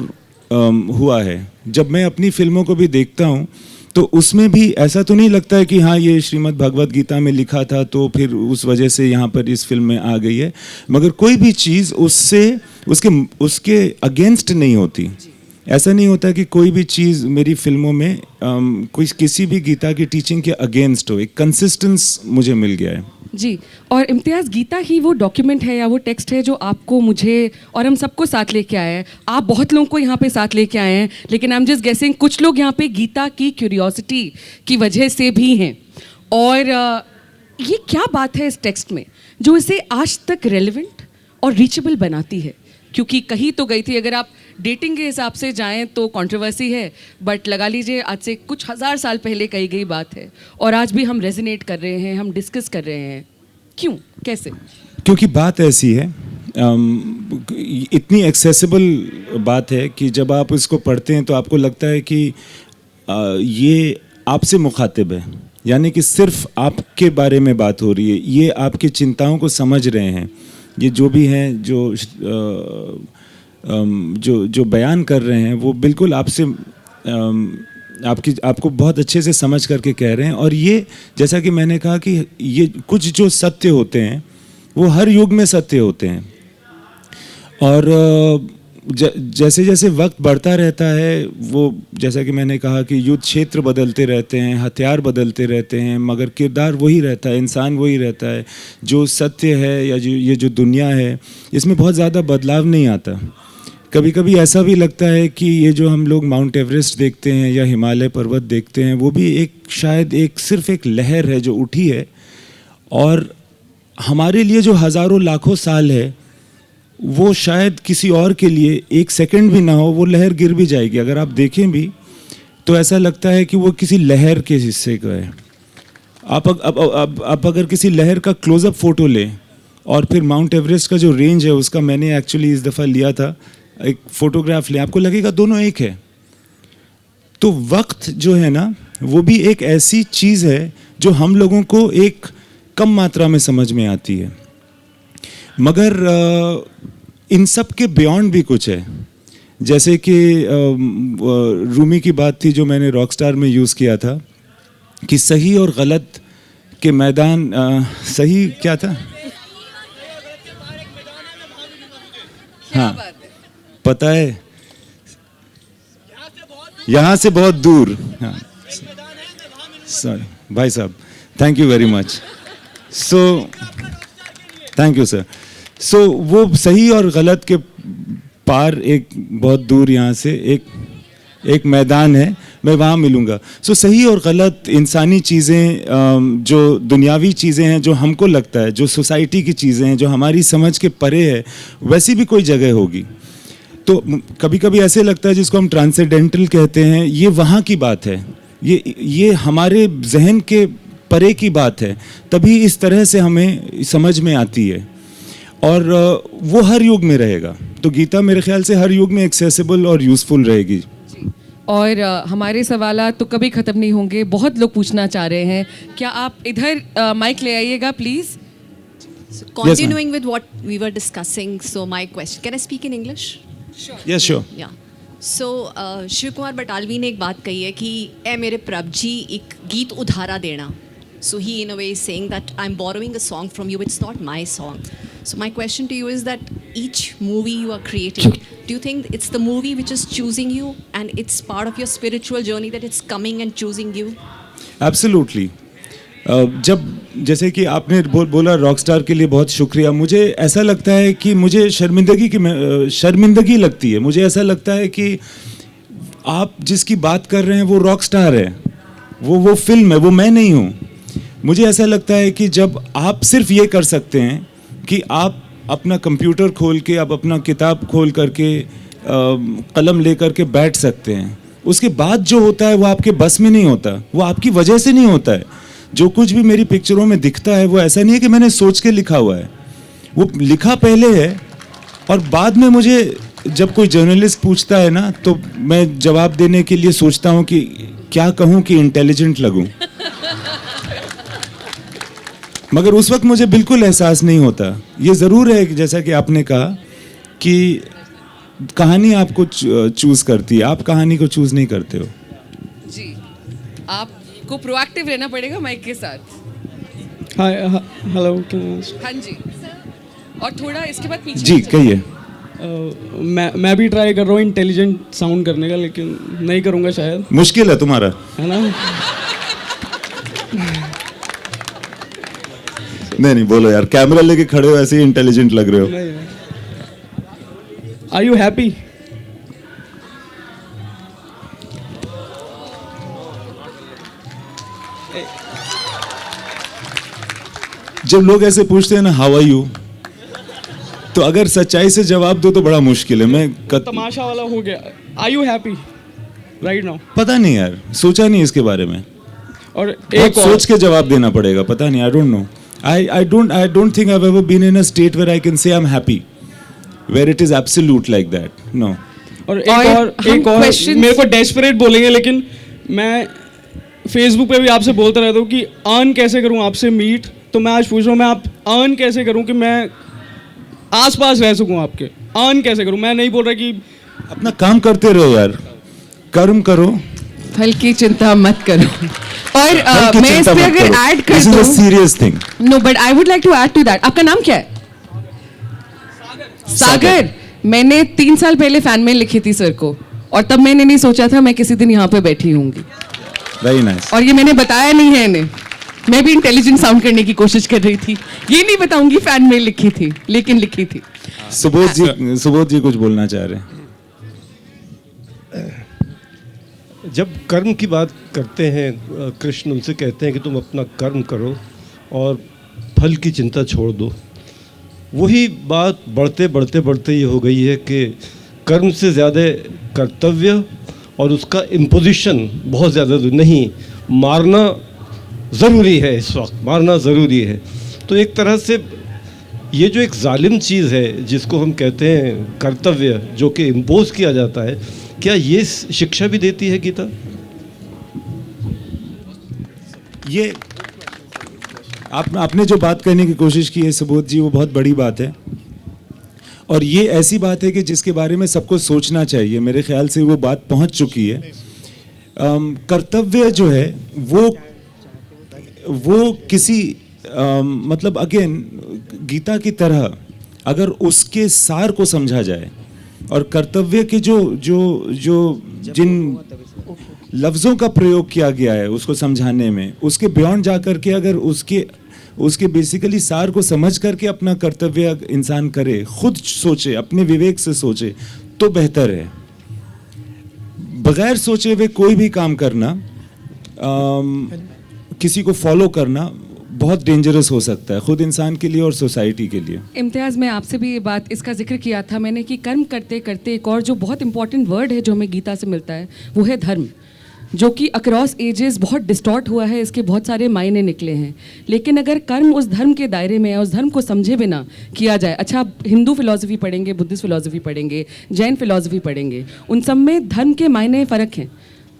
Speaker 4: हुआ है। जब मैं अपनी फ़िल्मों को भी देखता हूँ तो उसमें भी ऐसा तो नहीं लगता है कि हाँ ये श्रीमद् भगवद गीता में लिखा था तो फिर उस वजह से यहाँ पर इस फिल्म में आ गई है, मगर कोई भी चीज़ उसके अगेंस्ट नहीं होती। ऐसा नहीं होता कि कोई भी चीज़ मेरी फिल्मों में कोई किसी भी गीता की टीचिंग के अगेंस्ट हो। एक कंसिस्टेंस मुझे मिल गया है
Speaker 3: जी। और इम्तियाज़, गीता ही वो डॉक्यूमेंट है या वो टेक्स्ट है जो आपको, मुझे और हम सबको साथ लेके आया है। आप बहुत लोगों को यहाँ पे साथ लेके आए हैं, लेकिन आई एम जस्ट गेसिंग कुछ लोग यहाँ पे गीता की क्यूरियोसिटी की वजह से भी हैं। और ये क्या बात है इस टेक्स्ट में जो इसे आज तक रेलिवेंट और रीचेबल बनाती है? क्योंकि कही तो गई थी, अगर आप डेटिंग के हिसाब से जाएं तो कंट्रोवर्सी है, बट लगा लीजिए आज से कुछ हज़ार साल पहले कही गई बात है और आज भी हम रेजोनेट कर रहे हैं, हम डिस्कस कर रहे हैं। क्यों, कैसे?
Speaker 4: क्योंकि बात ऐसी है, इतनी एक्सेसिबल बात है कि जब आप इसको पढ़ते हैं तो आपको लगता है कि ये आपसे मुखातिब है, यानी कि सिर्फ आपके बारे में बात हो रही है, ये आपकी चिंताओं को समझ रहे हैं, ये जो भी हैं जो बयान कर रहे हैं वो बिल्कुल आपसे आपको बहुत अच्छे से समझ करके कह रहे हैं। और ये जैसा कि मैंने कहा कि ये कुछ जो सत्य होते हैं वो हर युग में सत्य होते हैं। और जैसे जैसे वक्त बढ़ता रहता है, वो जैसा कि मैंने कहा कि युद्ध क्षेत्र बदलते रहते हैं, हथियार बदलते रहते हैं, मगर किरदार वही रहता है, इंसान वही रहता है। जो सत्य है या ये जो दुनिया है, इसमें बहुत ज़्यादा बदलाव नहीं आता। कभी कभी ऐसा भी लगता है कि ये जो हम लोग माउंट एवरेस्ट देखते हैं या हिमालय पर्वत देखते हैं, वो भी शायद सिर्फ एक लहर है जो उठी है, और हमारे लिए जो हज़ारों लाखों साल है वो शायद किसी और के लिए एक सेकंड भी ना हो, वो लहर गिर भी जाएगी। अगर आप देखें भी तो ऐसा लगता है कि वो किसी लहर के हिस्से का है। आप अगर किसी लहर का क्लोजअप फ़ोटो लें और फिर माउंट एवरेस्ट का जो रेंज है उसका मैंने एक्चुअली इस दफ़ा लिया था, एक फ़ोटोग्राफ लें, आपको लगेगा दोनों एक है। तो वक्त जो है ना, वो भी एक ऐसी चीज़ है जो हम लोगों को एक कम मात्रा में समझ में आती है, मगर इन सब के बियॉन्ड भी कुछ है। जैसे कि रूमी की बात थी जो मैंने रॉकस्टार में यूज़ किया था, कि सही और गलत कि मैदान सही क्या था? हाँ, पता है, यहाँ से बहुत दूर। हाँ, सॉरी भाई साहब, thank you very much. So thank you sir. So वो सही और गलत के पार एक बहुत दूर यहाँ से एक मैदान है, मैं वहाँ मिलूँगा। सो सही और गलत इंसानी चीज़ें, जो दुनियावी चीज़ें हैं, जो हमको लगता है, जो सोसाइटी की चीज़ें हैं, जो हमारी समझ के परे है, वैसी भी कोई जगह होगी। तो कभी कभी ऐसे लगता है जिसको हम ट्रांसेंडेंटल कहते हैं, ये वहाँ की बात है, ये हमारे जहन के परे की बात है, तभी इस तरह से हमें समझ में आती है। और वो हर युग में रहेगा। तो गीता मेरे ख्याल से हर युग में एक्सेसिबल और यूज़फुल रहेगी।
Speaker 3: और हमारे सवालात तो कभी ख़त्म नहीं होंगे, बहुत लोग पूछना चाह रहे हैं। क्या आप इधर माइक ले आइएगा please?
Speaker 7: Continuing with what we were discussing, so my question, can I speak in English?
Speaker 4: Yes, sure.
Speaker 7: Yeah. So Shiv Kumar Batalvi ने एक बात कही है कि ए मेरे प्रभ जी एक गीत उधारा देना. So he in a way is saying that I'm borrowing a song from you, it's not my song. So my question to you is that each movie you are creating, do you think it's the movie which is choosing you and it's part of your spiritual journey that it's coming and choosing you?
Speaker 4: Absolutely. जब जैसे कि आपने बोला रॉकस्टार के लिए बहुत शुक्रिया, मुझे ऐसा लगता है कि मुझे शर्मिंदगी लगती है। मुझे ऐसा लगता है कि आप जिसकी बात कर रहे हैं वो रॉकस्टार है, वो फिल्म है, वो मैं नहीं हूँ। मुझे ऐसा लगता है कि जब आप सिर्फ ये कर सकते हैं कि आप अपना कंप्यूटर खोल के, आप अपना किताब खोल करके कलम ले करके बैठ सकते हैं, उसके बाद जो होता है वो आपके बस में नहीं होता, वो आपकी वजह से नहीं होता है। जो कुछ भी मेरी पिक्चरों में दिखता है वो ऐसा नहीं है कि मैंने सोच के लिखा हुआ है, वो लिखा पहले है और बाद में मुझे जब कोई जर्नलिस्ट पूछता है ना तो मैं जवाब देने के लिए सोचता हूँ कि क्या कहूँ कि इंटेलिजेंट लगूँ, मगर उस वक्त मुझे बिल्कुल एहसास नहीं होता। ये ज़रूर है कि जैसा कि आपने कहा कि कहानी आपको चूज़ करती है, आप कहानी को चूज़ नहीं करते हो।
Speaker 3: जी, आपको प्रोएक्टिव रहना पड़ेगा माइक के साथ।
Speaker 8: हाय, हेलो।
Speaker 3: हाँ जी, और थोड़ा इसके बाद पीछे
Speaker 4: जी कहिए।
Speaker 8: मैं भी ट्राई कर रहा हूँ इंटेलिजेंट साउंड करने का, लेकिन नहीं करूँगा शायद।
Speaker 4: मुश्किल है तुम्हारा,
Speaker 8: है ना?
Speaker 4: नहीं बोलो यार, कैमरा लेके खड़े हो ऐसे ही इंटेलिजेंट लग रहे हो।
Speaker 8: Are you happy?
Speaker 4: जब लोग ऐसे पूछते हैं ना हाउ आर यू, तो अगर सच्चाई से जवाब दो तो बड़ा मुश्किल है। मैं
Speaker 8: तमाशा वाला हो गया। Are you happy right now?
Speaker 4: पता नहीं यार, सोचा नहीं इसके बारे में,
Speaker 8: और
Speaker 4: एक सोच के जवाब देना पड़ेगा। पता नहीं, I don't know. I don't think I've ever been in a state where I can say I'm happy, where it is absolute like that. No.
Speaker 8: और एक और मेरे को डेस्परेट बोलेंगे, लेकिन मैं फेसबुक पे भी आपसे बोलता रहता हूँ कि अर्न कैसे करूँ आपसे मीट, तो मैं आज पूछ रहा हूँ मैं आप अर्न कैसे करूँ कि मैं आसपास रह सकूँ आपके। अर्न कैसे करूँ? मैं नहीं बोल रहा कि
Speaker 4: अपना काम करते रहो यार, कर्म करो,
Speaker 3: फल की चिंता मत करो। और मैं इस पे अगर ऐड कर दूं,
Speaker 4: serious thing.
Speaker 3: No but I would like to add to that. आपका नाम क्या है? सागर। मैंने 3 साल पहले फैन मेल लिखी थी सर को, और तब मैंने नहीं सोचा था मैं किसी दिन यहाँ पे बैठी होंगी।
Speaker 4: Very nice.
Speaker 3: और ये मैंने बताया नहीं है इन्हें, मैं भी इंटेलिजेंट साउंड करने की कोशिश कर रही थी। ये नहीं बताऊंगी फैन मेल लिखी थी, लेकिन लिखी थी।
Speaker 4: सुबोध जी कुछ बोलना चाह रहे हैं।
Speaker 9: जब कर्म की बात करते हैं, कृष्ण उनसे कहते हैं कि तुम अपना कर्म करो और फल की चिंता छोड़ दो। वही बात बढ़ते ये हो गई है कि कर्म से ज़्यादा कर्तव्य और उसका इम्पोजिशन बहुत ज़्यादा नहीं, मारना ज़रूरी है। इस वक्त मारना ज़रूरी है। तो एक तरह से ये जो एक जालिम चीज़ है जिसको हम कहते हैं कर्तव्य, जो कि इम्पोज किया जाता है, क्या ये शिक्षा भी देती है गीता?
Speaker 4: ये आपने जो बात करने की कोशिश की है सुबोध जी, वो बहुत बड़ी बात है, और ये ऐसी बात है कि जिसके बारे में सबको सोचना चाहिए। मेरे ख्याल से वो बात पहुंच चुकी है। कर्तव्य जो है वो किसी मतलब अगेन गीता की तरह अगर उसके सार को समझा जाए और कर्तव्य के जो जो जो जिन लफ्ज़ों का प्रयोग किया गया है उसको समझाने में, उसके बियॉन्ड जा कर के अगर उसके बेसिकली सार को समझ करके अपना कर्तव्य इंसान करे, खुद सोचे, अपने विवेक से सोचे, तो बेहतर है। बगैर सोचे हुए कोई भी काम करना, किसी को फॉलो करना बहुत डेंजरस हो सकता है, खुद इंसान के लिए और सोसाइटी के लिए।
Speaker 3: इम्तियाज़, मैं आपसे भी ये बात, इसका जिक्र किया था मैंने कि कर्म करते करते एक और जो बहुत इंपॉर्टेंट वर्ड है जो हमें गीता से मिलता है वो है धर्म, जो कि अक्रॉस एजेस बहुत डिस्टॉर्ट हुआ है, इसके बहुत सारे मायने निकले हैं। लेकिन अगर कर्म उस धर्म के दायरे में है, उस धर्म को समझे बिना किया जाए, अच्छा आप हिंदू फिलॉसफी पढ़ेंगे, बुद्धिस्ट फिलॉसफी पढ़ेंगे, जैन फिलॉसफी पढ़ेंगे, उन सब में धर्म के मायने फ़र्क हैं।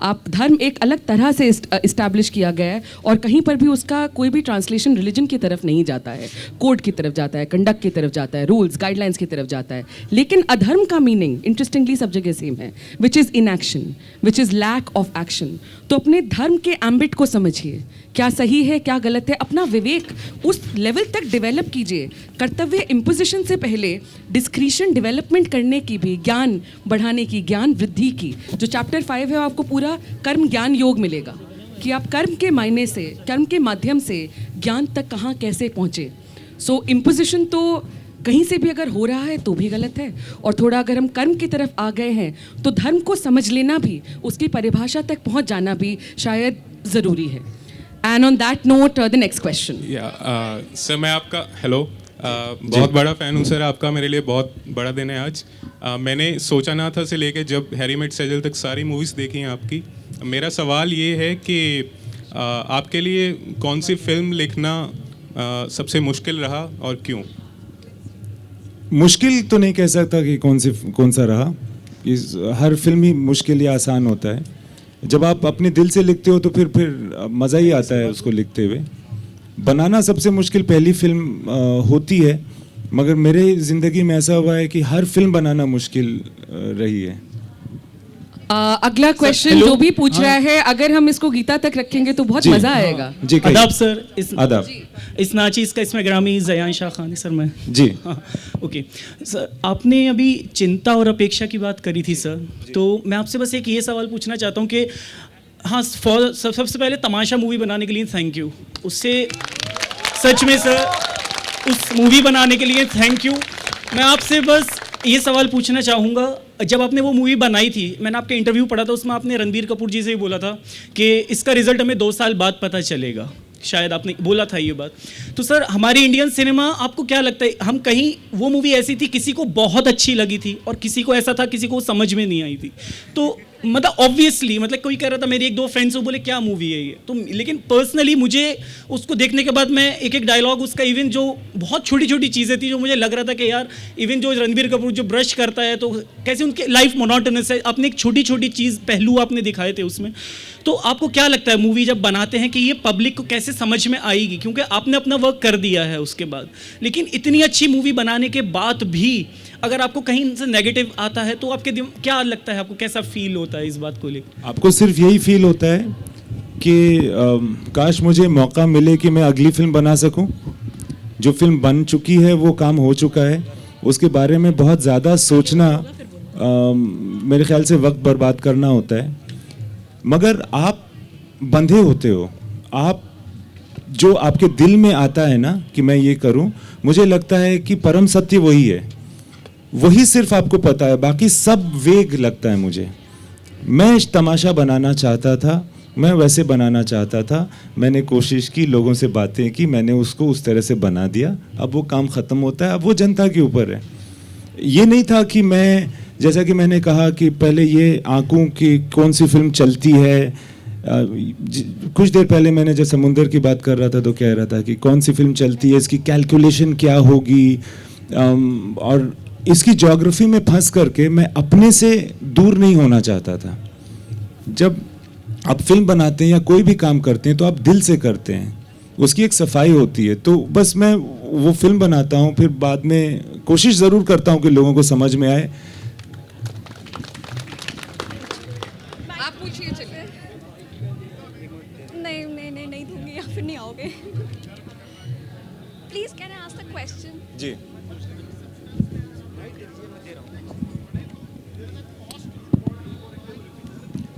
Speaker 3: आप धर्म एक अलग तरह से इस्टेब्लिश किया गया है और कहीं पर भी उसका कोई भी ट्रांसलेशन रिलीजन की तरफ नहीं जाता है, कोड की तरफ जाता है, कंडक्ट की तरफ जाता है, रूल्स गाइडलाइंस की तरफ जाता है। लेकिन अधर्म का मीनिंग इंटरेस्टिंगली सब जगह सेम है, which is inaction, which is lack of action. तो अपने धर्म के एम्बिट को समझिए, क्या सही है क्या गलत है, अपना विवेक उस लेवल तक डेवलप कीजिए। कर्तव्य इम्पोजिशन से पहले डिस्क्रिशन डेवलपमेंट करने की भी, ज्ञान बढ़ाने की, ज्ञान वृद्धि की, जो चैप्टर 5 है आपको पूरा कर्म ज्ञान योग मिलेगा कि आप कर्म के मायने से, कर्म के माध्यम से ज्ञान तक कहाँ कैसे पहुँचे। सो इम्पोजिशन तो कहीं से भी अगर हो रहा है तो भी गलत है, और थोड़ा अगर हम कर्म की तरफ आ गए हैं तो धर्म को समझ लेना भी, उसकी परिभाषा तक पहुँच जाना भी शायद ज़रूरी है। And on that note, the next question.
Speaker 10: Sir मैं आपका बहुत बड़ा फ़ैन हूँ सर आपका, मेरे लिए बहुत बड़ा दिन है आज। मैंने सोचा ना था से लेके जब हैरी मेट सेजल तक सारी मूवीज़ देखी हैं आपकी। मेरा सवाल ये है कि आपके लिए कौन सी फिल्म लिखना सबसे मुश्किल रहा और क्यों?
Speaker 4: मुश्किल तो नहीं कह सकता कि कौन सा रहा, हर फिल्म ही मुश्किल या आसान होता है। जब आप अपने दिल से लिखते हो तो फिर मज़ा ही आता है उसको लिखते हुए। बनाना सबसे मुश्किल पहली फिल्म होती है, मगर मेरे ज़िंदगी में ऐसा हुआ है कि हर फिल्म बनाना मुश्किल रही है।
Speaker 3: अगला क्वेश्चन जो भी पूछ रहा है, अगर हम इसको गीता तक रखेंगे तो बहुत मज़ा आएगा।
Speaker 4: जी
Speaker 11: आदाब सर।
Speaker 4: आदाब।
Speaker 11: इस नाचीज़ का इसमें ग्रामी जयान शाह खान है सर। मैं
Speaker 4: जी
Speaker 11: ओके सर, आपने अभी चिंता और अपेक्षा की बात करी थी सर, तो मैं आपसे बस एक ये सवाल पूछना चाहता हूँ कि हाँ, सबसे पहले तमाशा मूवी बनाने के लिए थैंक यू। उससे सच में सर उस मूवी बनाने के लिए थैंक यू। मैं आपसे बस ये सवाल पूछना चाहूँगा, जब आपने वो मूवी बनाई थी, मैंने आपका इंटरव्यू पढ़ा था, उसमें आपने रणबीर कपूर जी से ही बोला था कि इसका रिजल्ट हमें 2 साल बाद पता चलेगा, शायद आपने बोला था ये बात। तो सर हमारी इंडियन सिनेमा, आपको क्या लगता है, हम कहीं वो मूवी ऐसी थी किसी को बहुत अच्छी लगी थी और किसी को ऐसा था किसी को समझ में नहीं आई थी, तो मतलब ऑब्वियसली मतलब कोई कह रहा था, मेरे 1-2 फ्रेंड्स वो बोले क्या मूवी है ये, तो लेकिन पर्सनली मुझे उसको देखने के बाद मैं एक डायलॉग उसका, इवन जो बहुत छोटी छोटी चीज़ें थी जो मुझे लग रहा था कि यार इवन जो रणबीर कपूर जो ब्रश करता है तो कैसे उनके लाइफ मोनोटोनस है, आपने एक छोटी छोटी चीज़ पहलू आपने दिखाए थे उसमें। तो आपको क्या लगता है मूवी जब बनाते हैं कि ये पब्लिक को कैसे समझ में आएगी, क्योंकि आपने अपना वर्क कर दिया है उसके बाद, लेकिन इतनी अच्छी मूवी बनाने के बाद भी अगर आपको कहीं से नेगेटिव आता है तो आपके क्या लगता है, आपको कैसा फील होता है इस बात को लेकर?
Speaker 4: आपको सिर्फ यही फील होता है कि काश मुझे मौका मिले कि मैं अगली फिल्म बना सकूं। जो फिल्म बन चुकी है वो काम हो चुका है, उसके बारे में बहुत ज़्यादा सोचना मेरे ख्याल से वक्त बर्बाद करना होता है। मगर आप बंधे होते हो, आप जो आपके दिल में आता है ना कि मैं ये करूं, मुझे लगता है कि परम सत्य वही है, वही सिर्फ आपको पता है, बाकी सब वेग लगता है मुझे। मैं तमाशा बनाना चाहता था, मैं वैसे बनाना चाहता था, मैंने कोशिश की, लोगों से बातें की, मैंने उसको उस तरह से बना दिया। अब वो काम ख़त्म होता है, अब वो जनता के ऊपर है। ये नहीं था कि मैं, जैसा कि मैंने कहा कि पहले ये आंकों की कौन सी फिल्म चलती है, कुछ देर पहले मैंने जब समुंदर की बात कर रहा था तो कह रहा था कि कौन सी फिल्म चलती है, इसकी कैलकुलेशन क्या होगी, और इसकी ज्योग्राफी में फंस करके मैं अपने से दूर नहीं होना चाहता था। जब आप फिल्म बनाते हैं या कोई भी काम करते हैं तो आप दिल से करते हैं, उसकी एक सफाई होती है। तो बस मैं वो फिल्म बनाता हूँ, फिर बाद में कोशिश ज़रूर करता हूँ कि लोगों को समझ में आए।
Speaker 3: आप पूछिए। चलिए।
Speaker 2: नहीं दूंगी।
Speaker 7: या फिर नहीं आओगे? Please can I ask the question?
Speaker 4: जी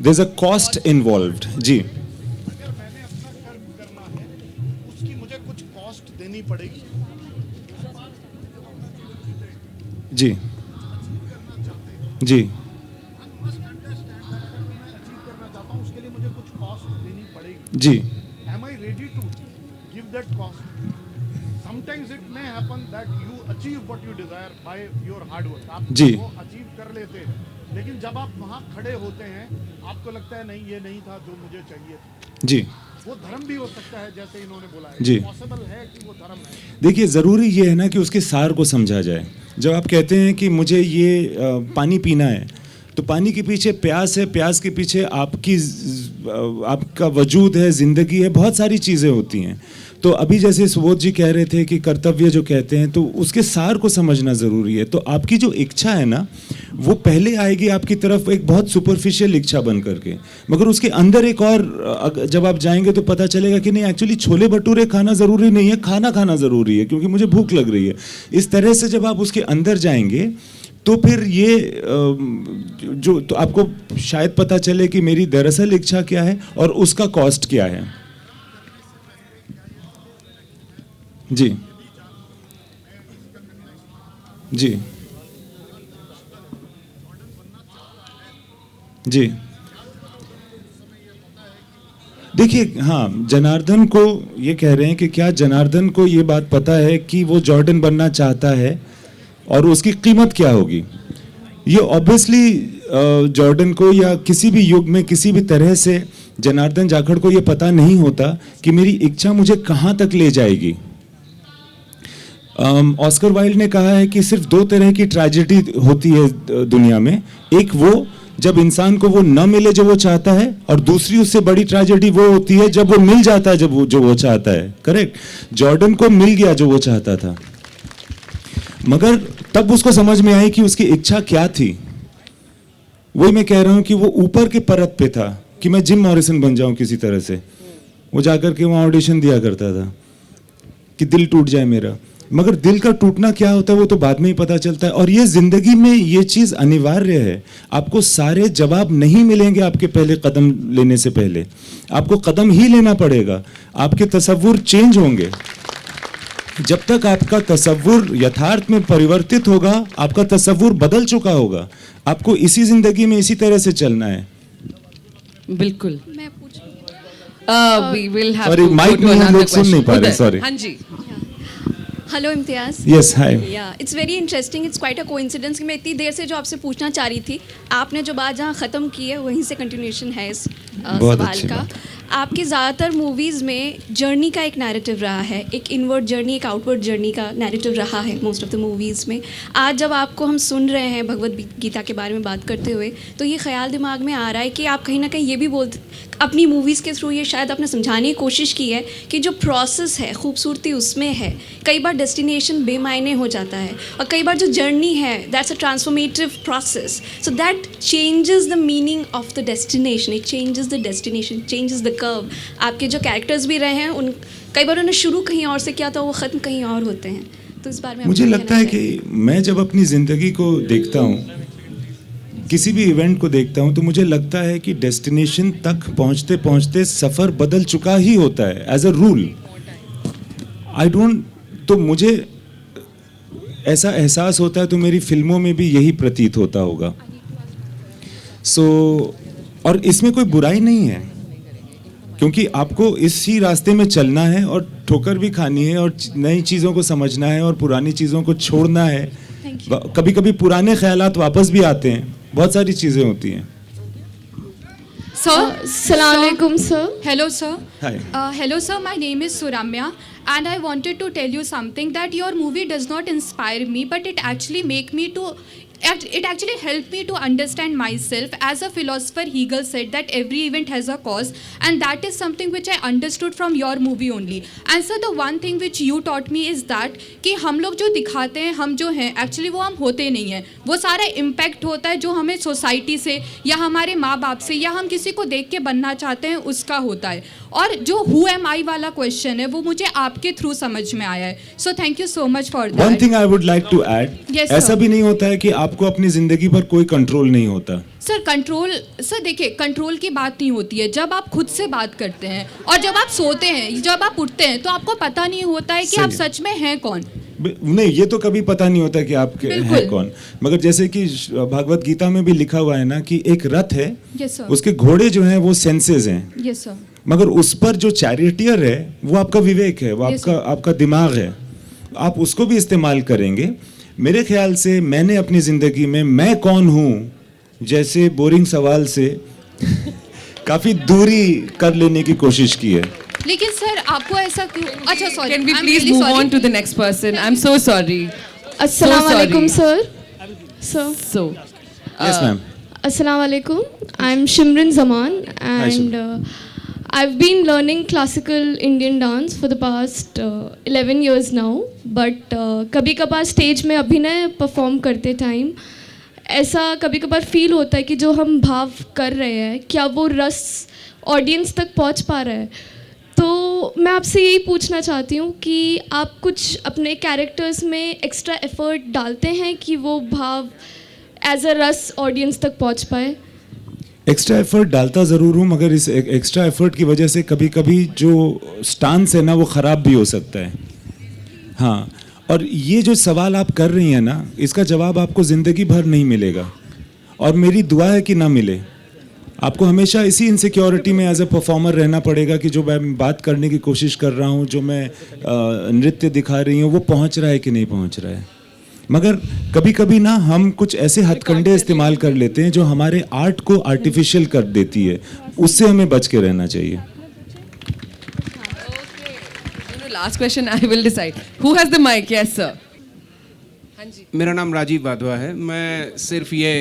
Speaker 4: there is a cost involved. जी
Speaker 12: अगर मैंने अपना कर्म करना है उसकी मुझे कुछ कॉस्ट देनी पड़ेगी।
Speaker 4: जी जी
Speaker 12: उसके लिए मुझे कुछ कॉस्ट देनी पड़ेगी।
Speaker 4: जी
Speaker 12: Am I ready to give that cost? Sometimes it may happen that you achieve what you desire by your hard work. आप
Speaker 4: जी।
Speaker 12: वो अचीव कर लेते हैं, लेकिन जब आप वहाँ खड़े होते हैं आपको लगता है नहीं ये नहीं था जो मुझे चाहिए था।
Speaker 4: जी
Speaker 12: वो धर्म भी हो सकता है जैसे इन्होंने बोला है।
Speaker 4: जी।
Speaker 12: पॉसिबल है कि वो धर्म है।
Speaker 4: देखिए ज़रूरी ये है ना कि उसके सार को समझा जाए। जब आप कहते हैं कि मुझे ये पानी पीना है, तो पानी के पीछे प्यास है, प्यास के पीछे आपका वजूद है, ज़िंदगी है, बहुत सारी चीज़ें होती हैं। तो अभी जैसे सुबोध जी कह रहे थे कि कर्तव्य जो कहते हैं, तो उसके सार को समझना ज़रूरी है। तो आपकी जो इच्छा है ना, वो पहले आएगी आपकी तरफ एक बहुत सुपरफिशियल इच्छा बन करके, मगर उसके अंदर एक और जब आप जाएंगे तो पता चलेगा कि नहीं, एक्चुअली छोले भटूरे खाना ज़रूरी नहीं है, खाना खाना ज़रूरी है, क्योंकि मुझे भूख लग रही है। इस तरह से जब आप उसके अंदर जाएंगे तो फिर ये जो तो आपको शायद पता चले कि मेरी दरअसल इच्छा क्या है और उसका कॉस्ट क्या है। जी जी जी देखिए, हाँ, जनार्दन को ये कह रहे हैं कि क्या जनार्दन को ये बात पता है कि वो जॉर्डन बनना चाहता है और उसकी कीमत क्या होगी। ये ऑब्वियसली जॉर्डन को या किसी भी युग में किसी भी तरह से जनार्दन जाखड़ को ये पता नहीं होता कि मेरी इच्छा मुझे कहाँ तक ले जाएगी। ऑस्कर वाइल्ड ने कहा है कि सिर्फ दो तरह की ट्रेजेडी होती है दुनिया में। एक वो जब इंसान को वो न मिले जो वो चाहता है, और दूसरी उससे बड़ी ट्रेजेडी वो होती है जब वो मिल जाता है जो वो चाहता है। करेक्ट, जॉर्डन को मिल गया जो वो चाहता था, मगर तब उसको समझ में आई कि उसकी इच्छा क्या थी। वही मैं कह रहा हूं कि वो ऊपर के परत पे था कि मैं जिम मॉरिसन बन जाऊं किसी तरह से। वो जाकर के वहां ऑडिशन दिया करता था कि दिल टूट जाए मेरा, मगर दिल का टूटना क्या होता है वो तो बाद में ही पता चलता है। और ये जिंदगी में ये चीज अनिवार्य है। आपको सारे जवाब नहीं मिलेंगे आपके पहले कदम लेने से पहले, आपको कदम ही लेना पड़ेगा। आपके तसव्वुर चेंज होंगे। जब तक आपका तसव्वुर यथार्थ में परिवर्तित होगा, आपका तसव्वुर बदल चुका होगा। आपको इसी जिंदगी में इसी तरह से चलना है।
Speaker 3: बिल्कुल।
Speaker 7: मैं पूछूं?
Speaker 3: We will have
Speaker 4: sorry,
Speaker 3: to
Speaker 4: mic
Speaker 3: go to
Speaker 4: में हम
Speaker 3: another
Speaker 4: लोग सुन नहीं पा रहे,
Speaker 3: question.
Speaker 4: सॉरी।
Speaker 3: हाँ जी।
Speaker 7: Hello Imtiaz.
Speaker 4: Yes, hi.
Speaker 7: It's very interesting, it's quite a coincidence कि मैं इतनी देर से जो आपसे पूछना चाह रही थी, आपने जो बात जहाँ ख़त्म की है वहीं से कंटिन्यूएशन है इस सवाल का। आपकी ज़्यादातर मूवीज़ में जर्नी का एक नैरेटिव रहा है, एक इनवर्ड जर्नी, एक आउटवर्ड जर्नी का नैरेटिव रहा है मोस्ट ऑफ द मूवीज़ में। आज जब आपको हम सुन रहे हैं भगवत गीता के बारे में बात करते हुए, तो ये ख्याल दिमाग में आ रहा है कि आप कहीं ना कहीं ये भी बोलते अपनी मूवीज़ के थ्रू ये शायद आपने समझाने की कोशिश की है कि जो प्रोसेस है, खूबसूरती उसमें है। कई बार डेस्टिनेशन बेमायने हो जाता है, और कई बार जो जर्नी है that's a transformative process, so that changes the meaning of the destination, it changes the destination, changes the curve. आपके जो कैरेक्टर्स भी रहे हैं, उन कई बार उन्होंने शुरू कहीं और से किया था, वो ख़त्म कहीं और होते हैं। तो इस बारे में
Speaker 4: मुझे लगता है कि मैं जब अपनी ज़िंदगी को देखता हूँ, किसी भी इवेंट को देखता हूँ, तो मुझे लगता है कि डेस्टिनेशन तक पहुँचते पहुँचते सफ़र बदल चुका ही होता है एज अ रूल। तो मुझे ऐसा एहसास होता है, तो मेरी फिल्मों में भी यही प्रतीत होता होगा। और इसमें कोई बुराई नहीं है, क्योंकि आपको इसी रास्ते में चलना है और ठोकर भी खानी है और नई चीज़ों को समझना है और पुरानी चीज़ों को छोड़ना है। कभी कभी पुराने ख्यालात वापस भी आते हैं, बहुत सारी चीज़ें होती हैं।
Speaker 13: Sir, Assalamualaikum, sir.
Speaker 14: Hello, sir.
Speaker 4: Hi.
Speaker 14: Hello, sir. My name is Suramya, and I wanted to tell you something that your movie does not inspire me, but it actually helped me to understand myself. As a philosopher, Hegel said that every event has a cause, and that is something which I understood from your movie only. And sir, the one thing which you taught me is that कि हम लोग जो दिखाते हैं, हम जो हैं एक्चुअली वो हम होते नहीं हैं। वो सारा इम्पैक्ट होता है जो हमें सोसाइटी से या हमारे माँ बाप से या हम किसी को देख के बनना चाहते हैं उसका होता है। और जो हु एम आई वाला क्वेश्चन है वो मुझे आपके थ्रू समझ में आया है. So thank you so much for that.
Speaker 4: One thing I would like to add,
Speaker 14: Yes,
Speaker 4: ऐसा
Speaker 14: sir.
Speaker 4: भी नहीं होता है कि आपको अपनी जिंदगी पर कोई कंट्रोल नहीं होता.
Speaker 14: सर कंट्रोल, सर देखिए कंट्रोल की बात नहीं होती है जब आप खुद से बात करते हैं और जब आप सोते हैं, जब आप उठते हैं तो आपको पता नहीं होता है कि आप सच में हैं कौन.
Speaker 4: नहीं, ये तो कभी पता नहीं होता कि आप हैं कौन. मगर जैसे कि भागवत गीता में भी लिखा हुआ है ना कि एक रथ है,
Speaker 14: Yes, sir.
Speaker 4: उसके घोड़े जो हैं वो सेंसेस हैं,
Speaker 14: यस सर.
Speaker 4: मगर उस पर जो चैरिटियर है वो आपका विवेक है, वो
Speaker 14: Yes,
Speaker 4: आपका दिमाग है. आप उसको भी इस्तेमाल करेंगे. मेरे ख्याल से मैंने अपनी जिंदगी में मैं कौन हूँ जैसे बोरिंग सवाल से काफी दूरी कर लेने की कोशिश की है.
Speaker 14: लेकिन सर आपको ऐसा क्यों? अच्छा sorry,
Speaker 3: Can we please move on to the next person? I'm so sorry.
Speaker 13: अस्सलाम वालेकुम sir.
Speaker 3: So,
Speaker 4: Yes, ma'am.
Speaker 13: Assalamu alaikum. I'm Shimran Zaman and I've been learning classical Indian dance for the past 11 years now. But कभी कभार स्टेज में अभिनय परफॉर्म करते टाइम ऐसा कभी कभार फील होता है कि जो हम भाव कर रहे हैं क्या वो रस ऑडियंस तक पहुंच पा रहा है. तो मैं आपसे यही पूछना चाहती हूँ कि आप कुछ अपने कैरेक्टर्स में एक्स्ट्रा एफर्ट डालते हैं कि वो भाव एज अ रस ऑडियंस तक पहुँच पाए.
Speaker 4: एक्स्ट्रा एफर्ट डालता ज़रूर हूँ, मगर इस एक्स्ट्रा एफर्ट की वजह से कभी कभी जो स्टांस है ना वो ख़राब भी हो सकता है. हाँ, और ये जो सवाल आप कर रही हैं ना इसका जवाब आपको ज़िंदगी भर नहीं मिलेगा, और मेरी दुआ है कि ना मिले. आपको हमेशा इसी इनसिक्योरिटी में एज ए परफॉर्मर रहना पड़ेगा कि जो मैं बात करने की कोशिश कर रहा हूँ, जो मैं नृत्य दिखा रही हूँ वो पहुँच रहा है कि नहीं पहुँच रहा है. मगर कभी कभी ना हम कुछ ऐसे हथकंडे इस्तेमाल कर लेते हैं जो हमारे आर्ट को आर्टिफिशियल कर देती है, उससे हमें बच के रहना चाहिए.
Speaker 3: last question I will decide. Who has the mic? Yes, sir.
Speaker 15: मेरा नाम राजीव वाधवा है. मैं सिर्फ ये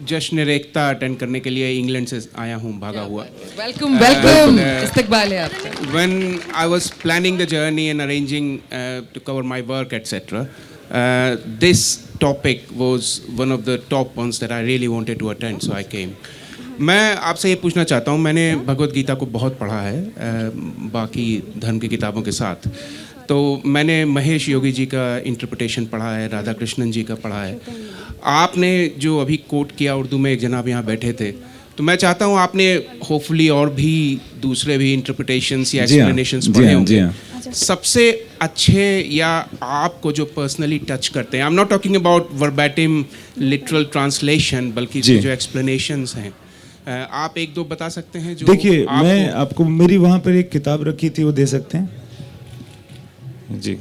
Speaker 15: जश्न रेख्ता अटेंड करने के लिए इंग्लैंड से आया हूँ, भागा हुआ.
Speaker 3: Welcome, welcome. इस्तकबाल है आपका.
Speaker 15: When I was planning the journey and arranging to cover my work, etc., this topic was one of the top ones that I really wanted to attend, so I came. मैं आपसे ये पूछना चाहता हूँ, मैंने भगवत गीता को बहुत पढ़ा है बाकी धर्म की किताबों के साथ. तो मैंने महेश योगी जी का इंटरप्रिटेशन पढ़ा है, राधा कृष्णन जी का पढ़ा है. आपने जो अभी कोट किया उर्दू में, एक जनाब यहाँ बैठे थे, तो मैं चाहता हूँ आपने होपफुली और भी दूसरे भी इंटरप्रिटेशंस या एक्सप्लेनेशंस पढ़े होंगे. सबसे अच्छे या आपको जो पर्सनली टच करते हैं, I am not talking about वर्बैटिम literal translation, बल्कि जो एक्सप्लेनेशंस हैं, आप एक दो बता सकते हैं जो.
Speaker 4: देखिए, मैं आपको मेरी वहाँ पर एक किताब रखी थी, वो दे सकते हैं जी.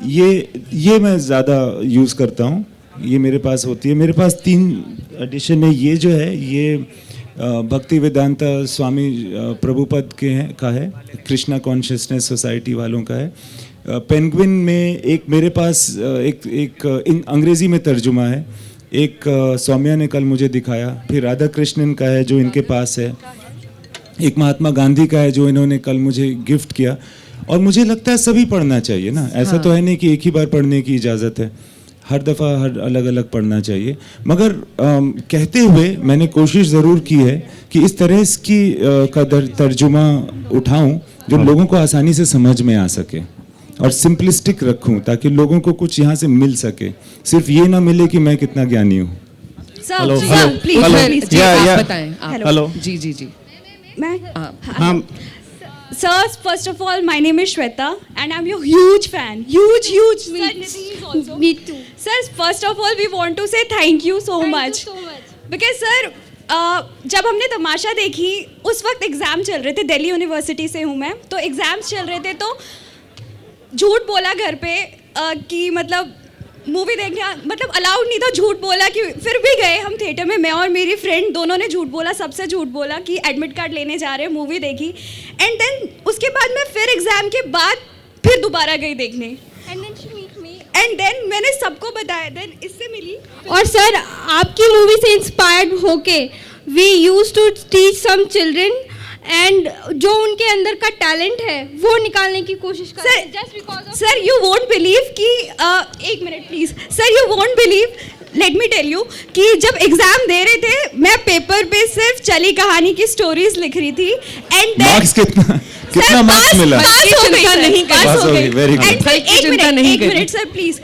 Speaker 4: ये मैं ज़्यादा यूज़ करता हूँ, ये मेरे पास होती है. मेरे पास 3 एडिशन है. ये जो है ये भक्ति वेदांता स्वामी प्रभुपद के हैं का है, कृष्णा कॉन्शियसनेस सोसाइटी वालों का है. पेंगुइन में एक मेरे पास एक अंग्रेज़ी में तर्जुमा है, एक सौम्या ने कल मुझे दिखाया. फिर राधा कृष्णन का है जो इनके पास है, एक महात्मा गांधी का है जो इन्होंने कल मुझे गिफ्ट किया. और मुझे लगता है सभी पढ़ना चाहिए ना. ऐसा तो है नहीं कि एक ही बार पढ़ने की इजाज़त है, हर दफ़ा हर अलग अलग पढ़ना चाहिए. मगर कहते हुए मैंने कोशिश ज़रूर की है कि इस तरह की का तर्जुमा उठाऊं जो लोगों को आसानी से समझ में आ सके और सिंपलिस्टिक रखूं, ताकि लोगों को कुछ यहाँ से मिल सके. सिर्फ ये ना मिले कि मैं कितना ज्ञानी हूँ.
Speaker 2: हेलो प्लीज
Speaker 3: आप बताएं.
Speaker 16: हेलो
Speaker 3: जी जी जी.
Speaker 16: मैं हाँ. Sir, first of all, my name is Shweta and I'm your huge fan. Huge. Sir, me too. Sir, first of all, we want to say thank you so much. Because sir, जब हमने तमाशा देखी उस वक्त एग्ज़ाम चल रहे थे, दिल्ली यूनिवर्सिटी से हूँ मैं, तो एग्ज़ाम्स चल रहे थे, तो झूठ बोला घर पे कि मतलब मूवी देखने मतलब अलाउड नहीं था, झूठ बोला कि फिर भी गए हम थिएटर में. मैं और मेरी फ्रेंड दोनों ने झूठ बोला, सबसे झूठ बोला कि एडमिट कार्ड लेने जा रहे हैं, मूवी देखी. एंड देन उसके बाद मैं फिर एग्ज़ाम के बाद फिर दोबारा गई देखने. एंड देन मैंने सबको बताया, देन इससे मिली.
Speaker 13: और सर आपकी मूवी से इंस्पायर्ड होके we used to teach some children and जो उनके अंदर का टैलेंट है वो निकालने की कोशिश कर रहे हैं. Just because
Speaker 16: sir you won't believe कि एक minute please sir, you won't believe, let me tell you कि जब एग्ज़ाम दे रहे थे मैं पेपर पे सिर्फ चली कहानी की स्टोरीज लिख रही थी एंड
Speaker 4: मार्क्स कितना मार्क्स मिला?
Speaker 3: चिंता नहीं
Speaker 4: पास हो गई, वेरी गुड।
Speaker 16: एक मिनट सर प्लीज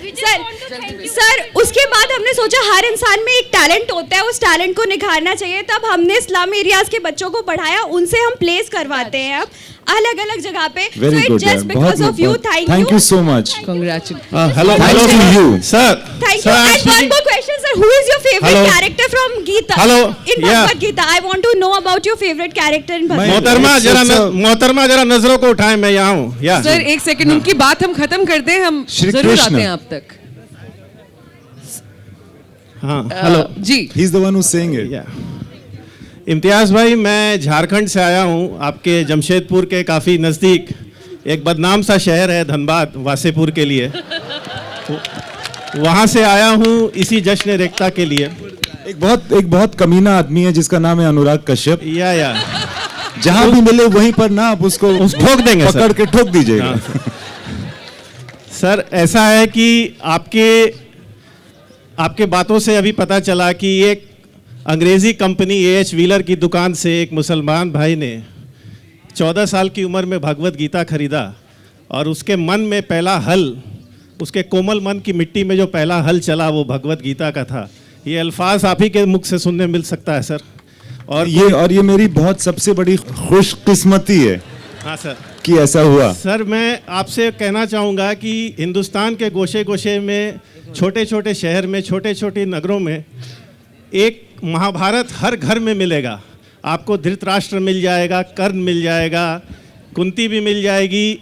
Speaker 16: सर उसके बाद हमने सोचा हर इंसान में एक टैलेंट होता है, उस टैलेंट को निखारना चाहिए, तब हमने स्लम एरियाज के बच्चों को पढ़ाया, उनसे हम प्लेस करवाते हैं अब अलग अलग जगह पे।
Speaker 4: Very good,
Speaker 16: just because of you,
Speaker 4: thank you so much.
Speaker 3: Congratulations.
Speaker 1: Hello
Speaker 4: Thanks to you.
Speaker 1: Sir
Speaker 16: Thank you. And one more question, sir. Who is your favorite
Speaker 1: Hello.
Speaker 16: character from Gita?
Speaker 1: Hello.
Speaker 16: In
Speaker 1: Yeah.
Speaker 16: Bhagavad Gita. I want to know about your favorite character in Bhagavad Gita.
Speaker 1: मोहतरमा जरा नजरों को उठाएं, मैं यहाँ हूँ। या
Speaker 3: सर एक सेकंड, उनकी बात हम खत्म करते हैं, हम
Speaker 4: श्री
Speaker 3: जरूर
Speaker 4: कृष्ण।
Speaker 3: आते हैं आप तक।
Speaker 1: हाँ हेलो
Speaker 3: जी,
Speaker 4: he is the one who saying it.
Speaker 1: या इम्तियाज़ भाई, मैं झारखंड से आया हूँ, आपके जमशेदपुर के काफ़ी नज़दीक एक बदनाम सा शहर है धनबाद, वासेपुर के लिए। वहाँ से आया हूँ इसी जश्न रेख्ता के लिए।
Speaker 4: एक बहुत कमीना आदमी है जिसका नाम है अनुराग कश्यप।
Speaker 1: या
Speaker 4: जहाँ भी मिले वहीं पर ना आप उसको
Speaker 1: ठोक देंगे,
Speaker 4: पकड़ के ठोक दीजिएगा।
Speaker 1: सर ऐसा है कि आपके बातों से अभी पता चला कि एक अंग्रेज़ी कंपनी AH व्हीलर की दुकान से एक मुसलमान भाई ने 14 साल की उम्र में भगवत गीता खरीदा और उसके मन में पहला हल, उसके कोमल मन की मिट्टी में जो पहला हल चला वो भगवत गीता का था। ये अल्फाज आप ही के मुख से सुनने मिल सकता है सर। और
Speaker 4: ये मेरी बहुत सबसे बड़ी खुशकिस्मती है।
Speaker 1: हाँ सर,
Speaker 4: कि ऐसा हुआ।
Speaker 1: सर मैं आपसे कहना चाहूँगा कि हिंदुस्तान के गोशे गोशे में, छोटे छोटे शहर में, छोटे छोटे नगरों में एक महाभारत हर घर में मिलेगा। आपको धृतराष्ट्र मिल जाएगा, कर्ण मिल जाएगा, कुंती भी मिल जाएगी,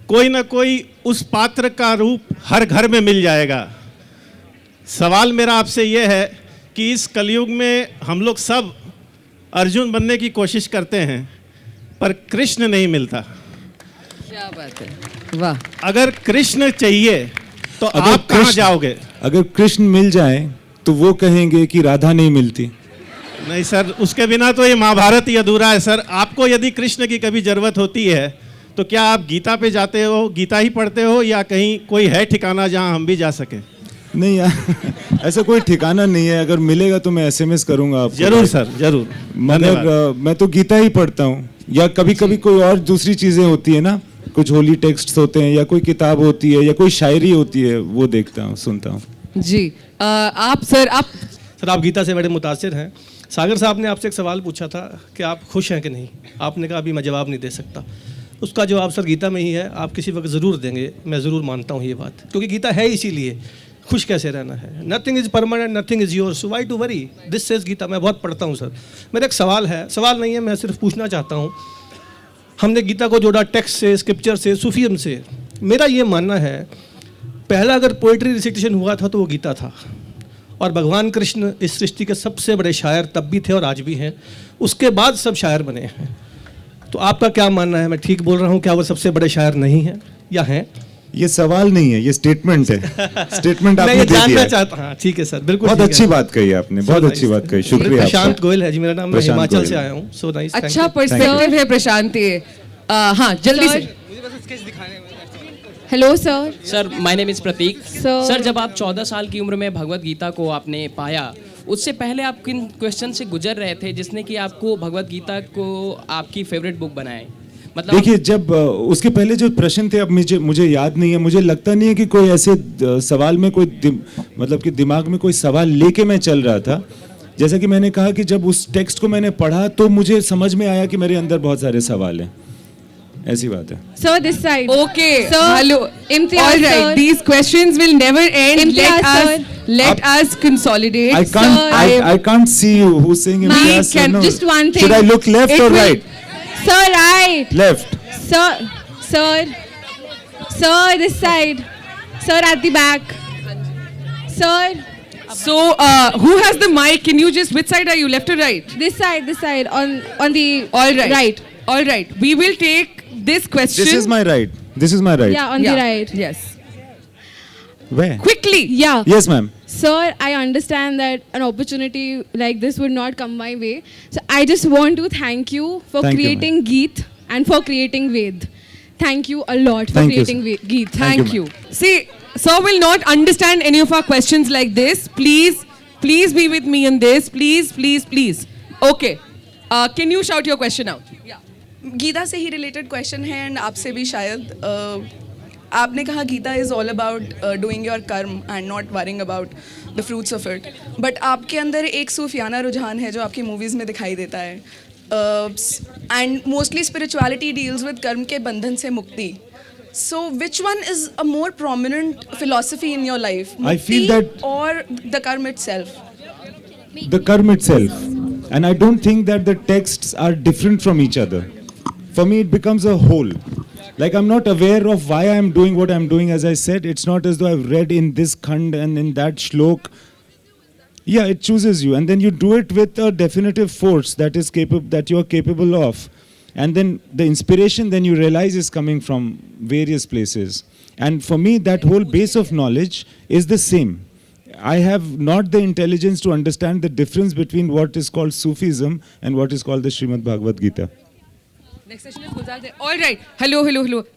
Speaker 1: कोई ना कोई उस पात्र का रूप हर घर में मिल जाएगा। सवाल मेरा आपसे ये है कि इस कलयुग में हम लोग सब अर्जुन बनने की कोशिश करते हैं पर कृष्ण नहीं मिलता।
Speaker 3: क्या बात है, वाह।
Speaker 1: अगर कृष्ण चाहिए तो आप कहाँ जाओगे?
Speaker 4: अगर कृष्ण मिल जाए तो वो कहेंगे कि राधा नहीं मिलती।
Speaker 1: नहीं सर, उसके बिना तो ये महाभारत ही अधूरा है सर। आपको यदि कृष्ण की कभी ज़रूरत होती है तो क्या आप गीता पे जाते हो, गीता ही पढ़ते हो, या कहीं कोई है ठिकाना जहाँ हम भी जा सकें?
Speaker 4: नहीं यार, ऐसा कोई ठिकाना नहीं है। अगर मिलेगा तो मैं SMS करूंगा आपको।
Speaker 1: जरूर सर, जरूर।
Speaker 4: मगर मैं तो गीता ही पढ़ता हूँ, या कभी कभी कोई और दूसरी चीज़ें होती है ना, कुछ होली टेक्स्ट होते हैं, या कोई किताब होती है, या कोई शायरी होती है, वो देखता हूँ, सुनता हूँ।
Speaker 3: जी आप
Speaker 9: गीता से बड़े मुतासिर हैं। सागर साहब ने आपसे एक सवाल पूछा था कि आप खुश हैं कि नहीं। आपने कहा अभी मैं जवाब नहीं दे सकता। उसका जवाब सर गीता में ही है, आप किसी वक्त ज़रूर देंगे। मैं ज़रूर मानता हूँ ये बात, क्योंकि गीता है इसीलिए खुश कैसे रहना है। Nothing is permanent, nothing is yours, so why to worry, this says Gita. मैं बहुत पढ़ता हूँ सर। मेरा एक सवाल है, सवाल नहीं है, मैं सिर्फ पूछना चाहता हूँ। हमने गीता को जोड़ा टेक्स्ट से, स्क्रिप्चर से, सूफीज़म से। मेरा ये मानना है पहला अगर पोइट्री रिसिटेशन हुआ था तो वो गीता था, और भगवान कृष्ण इस सृष्टि के सबसे बड़े शायर तब भी थे और आज भी हैं। उसके बाद सब शायर बने हैं। तो आपका क्या मानना है, मैं ठीक बोल रहा हूँ? क्या वो सबसे बड़े शायर नहीं हैं या हैं?
Speaker 4: ये सवाल नहीं है, ये स्टेटमेंट है। स्टेटमेंट आपने
Speaker 9: मैं
Speaker 4: दे दिया
Speaker 9: जानना चाहता हूँ। ठीक है सर, बिल्कुल
Speaker 4: बहुत अच्छी बात कही आपने, बहुत अच्छी बात कही, शुक्रिया।
Speaker 9: प्रशांत गोयल है जी मेरा नाम, मैं हिमाचल से आया हूँ। सो नाइस,
Speaker 3: अच्छा पर्सपेक्टिव है प्रशांत ये। हाँ जल्दी से।
Speaker 17: Hello sir.
Speaker 18: Sir my name is Prateek.
Speaker 17: Sir
Speaker 18: जब आप 14 साल की उम्र में भगवत गीता को आपने पाया, उससे पहले आप किन क्वेश्चन से गुजर रहे थे जिसने कि आपको भगवत गीता को आपकी फेवरेट बुक बनाए? मतलब
Speaker 4: देखिए, जब उसके पहले जो प्रश्न थे, अब मुझे याद नहीं है, मुझे लगता नहीं है कि कोई ऐसे सवाल में कोई मतलब कि दिमाग में कोई सवाल लेके मैं चल रहा था। जैसा कि मैंने कहा कि जब उस टेक्स्ट को मैंने पढ़ा तो मुझे समझ में आया कि मेरे अंदर बहुत सारे सवाल हैं। ऐसी बात है।
Speaker 17: Sir, this side.
Speaker 3: Okay.
Speaker 17: Sir,
Speaker 3: hello.
Speaker 17: Imtiaz,
Speaker 3: All right.
Speaker 17: sir.
Speaker 3: These questions will never end.
Speaker 17: Imtiaz,
Speaker 3: Let us consolidate.
Speaker 4: I can't see you. Who's saying Imtiaz?
Speaker 17: Can
Speaker 4: No.
Speaker 17: just one thing.
Speaker 4: Should I look left or right?
Speaker 17: Sir, right.
Speaker 4: Left.
Speaker 17: Sir, this side. Sir, at the back. Sir.
Speaker 3: So, who has the mic? Can you just, which side are you, left or right?
Speaker 17: This side. On the
Speaker 3: All right.
Speaker 17: right.
Speaker 3: All right. We will take this question.
Speaker 4: This is my right. This is my right.
Speaker 17: Yeah, on the right.
Speaker 3: Yes.
Speaker 4: Where?
Speaker 3: Quickly.
Speaker 17: Yeah.
Speaker 4: Yes, ma'am.
Speaker 17: Sir, I understand that an opportunity like this would not come my way. So I just want to thank you for
Speaker 4: Thank you,
Speaker 17: creating Geet and for creating Ved. Thank you a lot for
Speaker 4: Thank you,
Speaker 17: creating Geet.
Speaker 3: Thank you. See, sir will not understand any of our questions like this. Please be with me in this. Please. Okay. Can you shout your question out?
Speaker 19: Gita से ही रिलेटेड क्वेश्चन है एंड आपसे भी शायद आपने कहा Gita is all about doing your karma and not worrying about the fruits of it, but आपके अंदर एक सूफियाना रुझान है जो आपकी मूवीज़ में दिखाई देता है and mostly spirituality deals with कर्म के बंधन से मुक्ति. So which one is a more prominent philosophy in your life?
Speaker 4: I feel that
Speaker 19: or the karma itself?
Speaker 4: The karma itself. And I don't think that the texts are different from each other. For me, it becomes a whole. Like I'm not aware of why I'm doing what I'm doing. As I said, it's not as though I've read in this khand and in that shlok. Yeah, it chooses you. And then you do it with a definitive force that is that you're capable of. And then the inspiration then you realize is coming from various places. And for me, that whole base of knowledge is the same. I have not the intelligence to understand the difference between what is called Sufism and what is called the Srimad Bhagavad Gita.
Speaker 3: Next session is Gulzar. All right. Hello.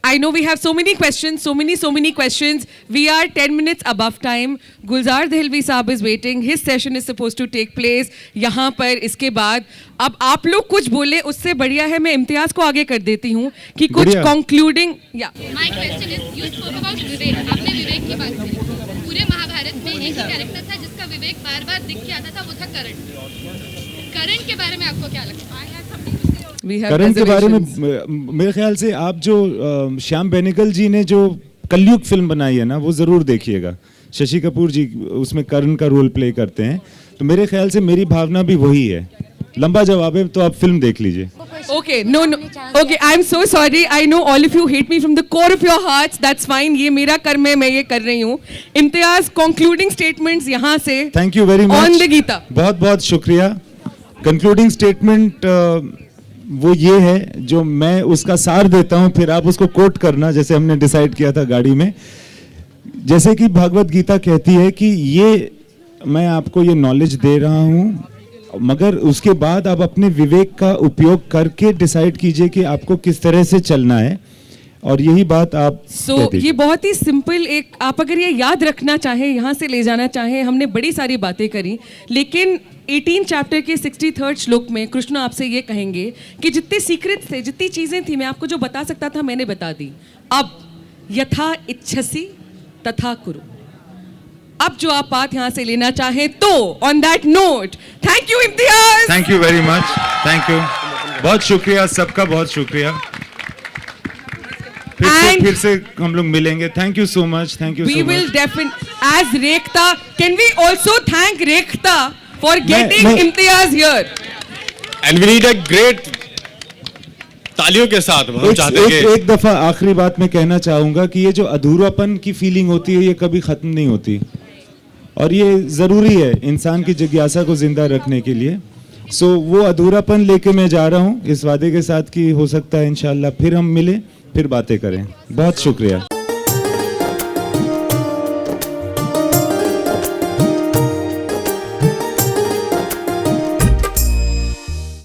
Speaker 3: I know we have so many questions, so many questions. We are 10 minutes above time. Gulzar Dehelvi साहब is waiting. His session is supposed to take place. यहाँ पर इसके बाद अब आप लोग कुछ बोले उससे बढ़िया है मैं इम्तियाज को आगे कर देती हूँ कि कुछ concluding. Yeah.
Speaker 20: My question is, you spoke about विवेक. आपने विवेक की बात की. पूरे महाभारत में एक ही कैरेक्टर था जिसका विवेक बार-बार दिख के आता था, वो था करण. करण के बारे में आपको क्या लगता है?
Speaker 4: करण के बारे में मेरे ख्याल से आप जो श्याम बेनेगल जी ने जो कलयुग फिल्म बनाई है ना वो ज़रूर देखिएगा. शशि कपूर जी उसमें करण का रोल प्ले करते हैं. तो मेरे ख्याल से मेरी भावना भी वही है. लंबा जवाब है तो आप फिल्म देख लीजिए.
Speaker 3: Okay, no. Okay, I'm so sorry. I know all of you hate me from the core of your hearts. That's fine. ये मेरा कर्म है, मैं ये कर रही हूँ. इम्तियाज concluding statements यहाँ से.
Speaker 4: Thank you very much.
Speaker 3: On the Gita.
Speaker 4: बहुत शुक्रिया. Concluding statement वो ये है जो मैं उसका सार देता हूँ, फिर आप उसको कोट करना जैसे हमने डिसाइड किया था गाड़ी में. जैसे कि भागवत गीता कहती है कि ये मैं आपको ये नॉलेज दे रहा हूँ, मगर उसके बाद आप अपने विवेक का उपयोग करके डिसाइड कीजिए कि आपको किस तरह से चलना है. और यही बात आप
Speaker 3: ये बहुत ही सिंपल एक आप अगर ये याद रखना चाहें, यहाँ से ले जाना चाहें, हमने बड़ी सारी बातें करी, लेकिन 18 चैप्टर के 63rd श्लोक में कृष्ण आपसे ये कहेंगे कि जितने सीक्रेट्स थे, जितनी चीज़ें थी, मैं आपको जो बता सकता था मैंने बता दी. अब यथा इच्छसी तथा कुरु. अब जो आप बात यहाँ से लेना चाहें तो on that note thank you Imtiaz.
Speaker 4: Thank you very much. Thank you. बहुत शुक्रिया सबका, बहुत शुक्रिया. फिर से हम लोग मिलेंगे. Thank you so much. Thank you.
Speaker 3: We will definitely as Rekhta. Can we also thank Rekhta for getting Imtiaz here?
Speaker 1: And we need a great तालियों के साथ हम चाहते हैं
Speaker 4: एक दफा आखिरी बात मैं कहना चाहूंगा कि ये जो अधूरापन की फीलिंग होती है ये कभी खत्म नहीं होती और ये जरूरी है इंसान की जिज्ञासा को जिंदा रखने के लिए. सो वो अधूरापन लेके मैं जा रहा हूँ इस वादे के साथ कि हो सकता है इंशाल्लाह फिर हम मिले, फिर बातें करें. बहुत शुक्रिया.